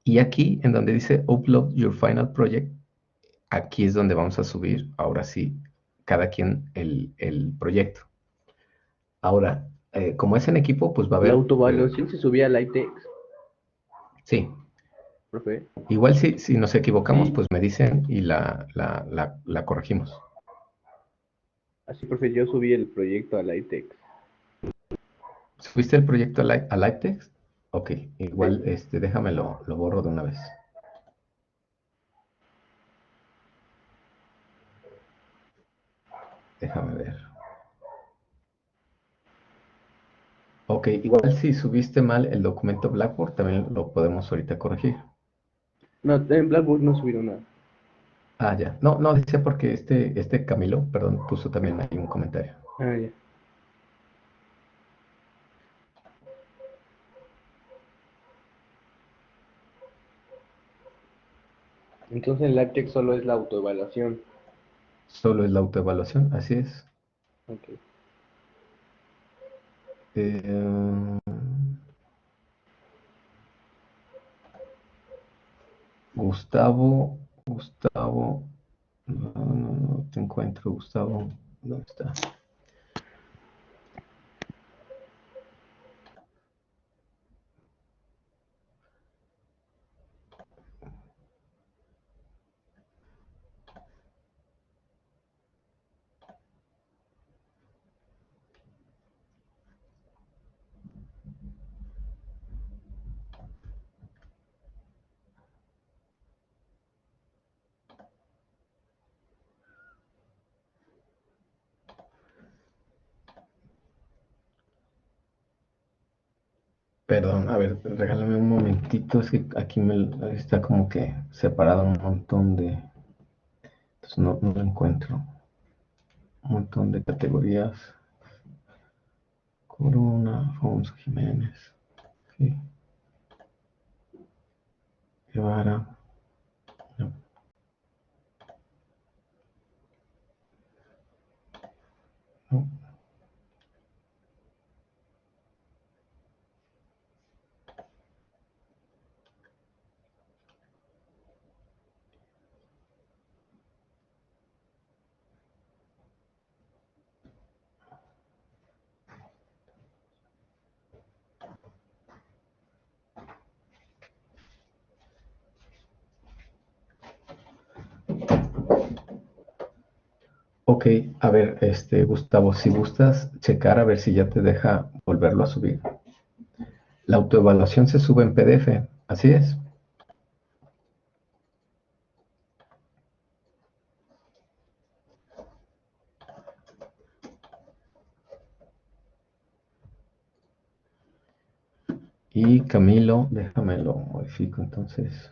A: Y aquí, en donde dice Upload Your Final Project, aquí es donde vamos a subir, ahora sí, cada quien el proyecto. Ahora, como es en equipo, pues va a
E: La
A: haber...
E: autoevaluación se subía a LaTeX,
A: sí.
E: profe.
A: Igual si nos equivocamos,
E: Sí.
A: pues me dicen y la corregimos.
E: Así, profe, yo subí el proyecto a LaTeX.
A: ¿Subiste el proyecto a LaTeX? Ok, igual
E: Sí.
A: déjame lo borro de una vez. Déjame ver. Ok, igual si subiste mal el documento Blackboard, también lo podemos ahorita corregir.
E: No, en Blackboard no subieron nada.
A: Ah, ya. No, no, decía porque este Camilo, perdón, puso también ahí un comentario.
E: Ah, ya. Entonces el LabTeX solo es la autoevaluación.
A: Solo es la autoevaluación, así es.
E: Ok.
A: Eh, Gustavo, no te encuentro, Gustavo, ¿dónde está? Perdón, a ver, regálame un momentito, es que aquí está como que separado un montón de, entonces no lo encuentro, un montón de categorías. Corona, Alfonso Jiménez, sí, Guevara, no, no. Ok, a ver, Gustavo, si gustas checar a ver si ya te deja volverlo a subir. La autoevaluación se sube en PDF, así es. Y Camilo, déjame lo modifico entonces.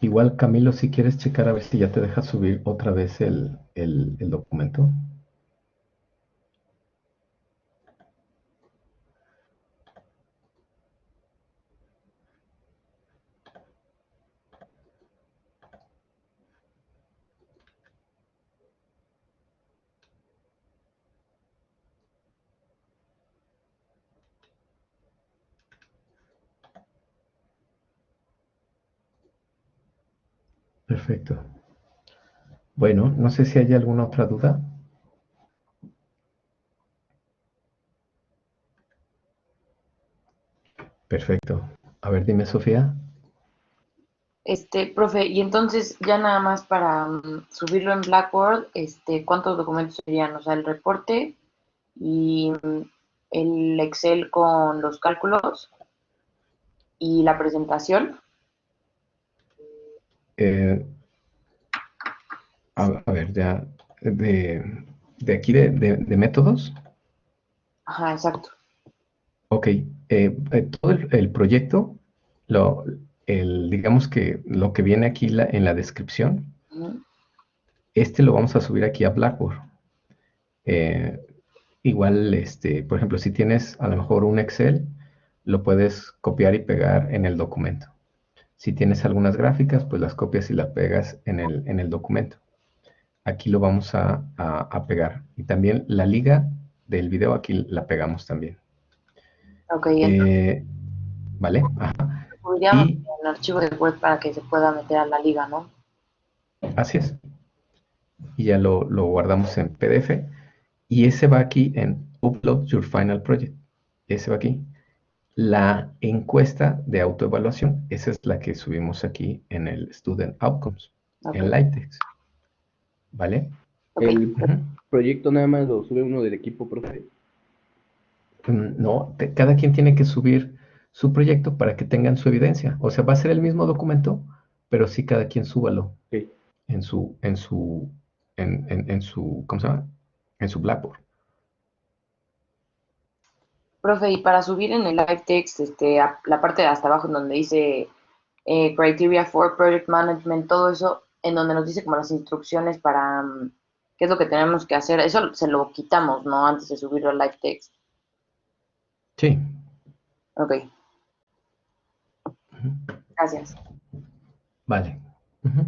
A: Igual, Camilo, si quieres checar a ver si ya te deja subir otra vez el documento. Perfecto. Bueno, no sé si hay alguna otra duda. Perfecto. A ver, dime, Sofía.
D: Profe, y entonces ya nada más para subirlo en Blackboard, ¿cuántos documentos serían? O sea, el reporte y el Excel con los cálculos y la presentación.
A: Eh, a ver, ya de aquí de métodos.
D: Ajá, exacto.
A: Ok, todo el proyecto, digamos que lo que viene aquí en la descripción,
D: Ujú.
A: lo vamos a subir aquí a Blackboard. Eh, Igual, por ejemplo, si tienes a lo mejor un Excel, lo puedes copiar y pegar en el documento. Si tienes algunas gráficas, pues las copias y las pegas en el documento. Aquí lo vamos a pegar. Y también la liga del video aquí la pegamos también.
D: Ok, entonces
A: ¿Vale? Ajá.
D: lo subiríamos
A: Y
D: en el archivo de Word para que se pueda meter a la liga, ¿no?
A: así es. Y ya lo guardamos en PDF. Y ese va aquí en Upload Your Final Project. Ese va aquí. la encuesta de autoevaluación. Esa es la que subimos aquí en el Student Outcomes,
D: Ok,
A: en LiveText. ¿Vale?
D: ok.
E: El
A: Ujú.
E: proyecto nada más lo sube uno del equipo, profe.
A: No, cada quien tiene que subir su proyecto para que tengan su evidencia. O sea, va a ser el mismo documento, pero sí cada quien súbalo
E: Ok.
A: en su, ¿cómo se llama? En su Blackboard.
D: Profe, y para subir en el live text, la parte de hasta abajo en donde dice Criteria for Project Management, todo eso, en donde nos dice como las instrucciones para qué es lo que tenemos que hacer, eso se lo quitamos, ¿no? Antes de subirlo al live text.
A: Sí.
D: Ok,
A: Ujú.
D: gracias.
A: Vale. Ujú.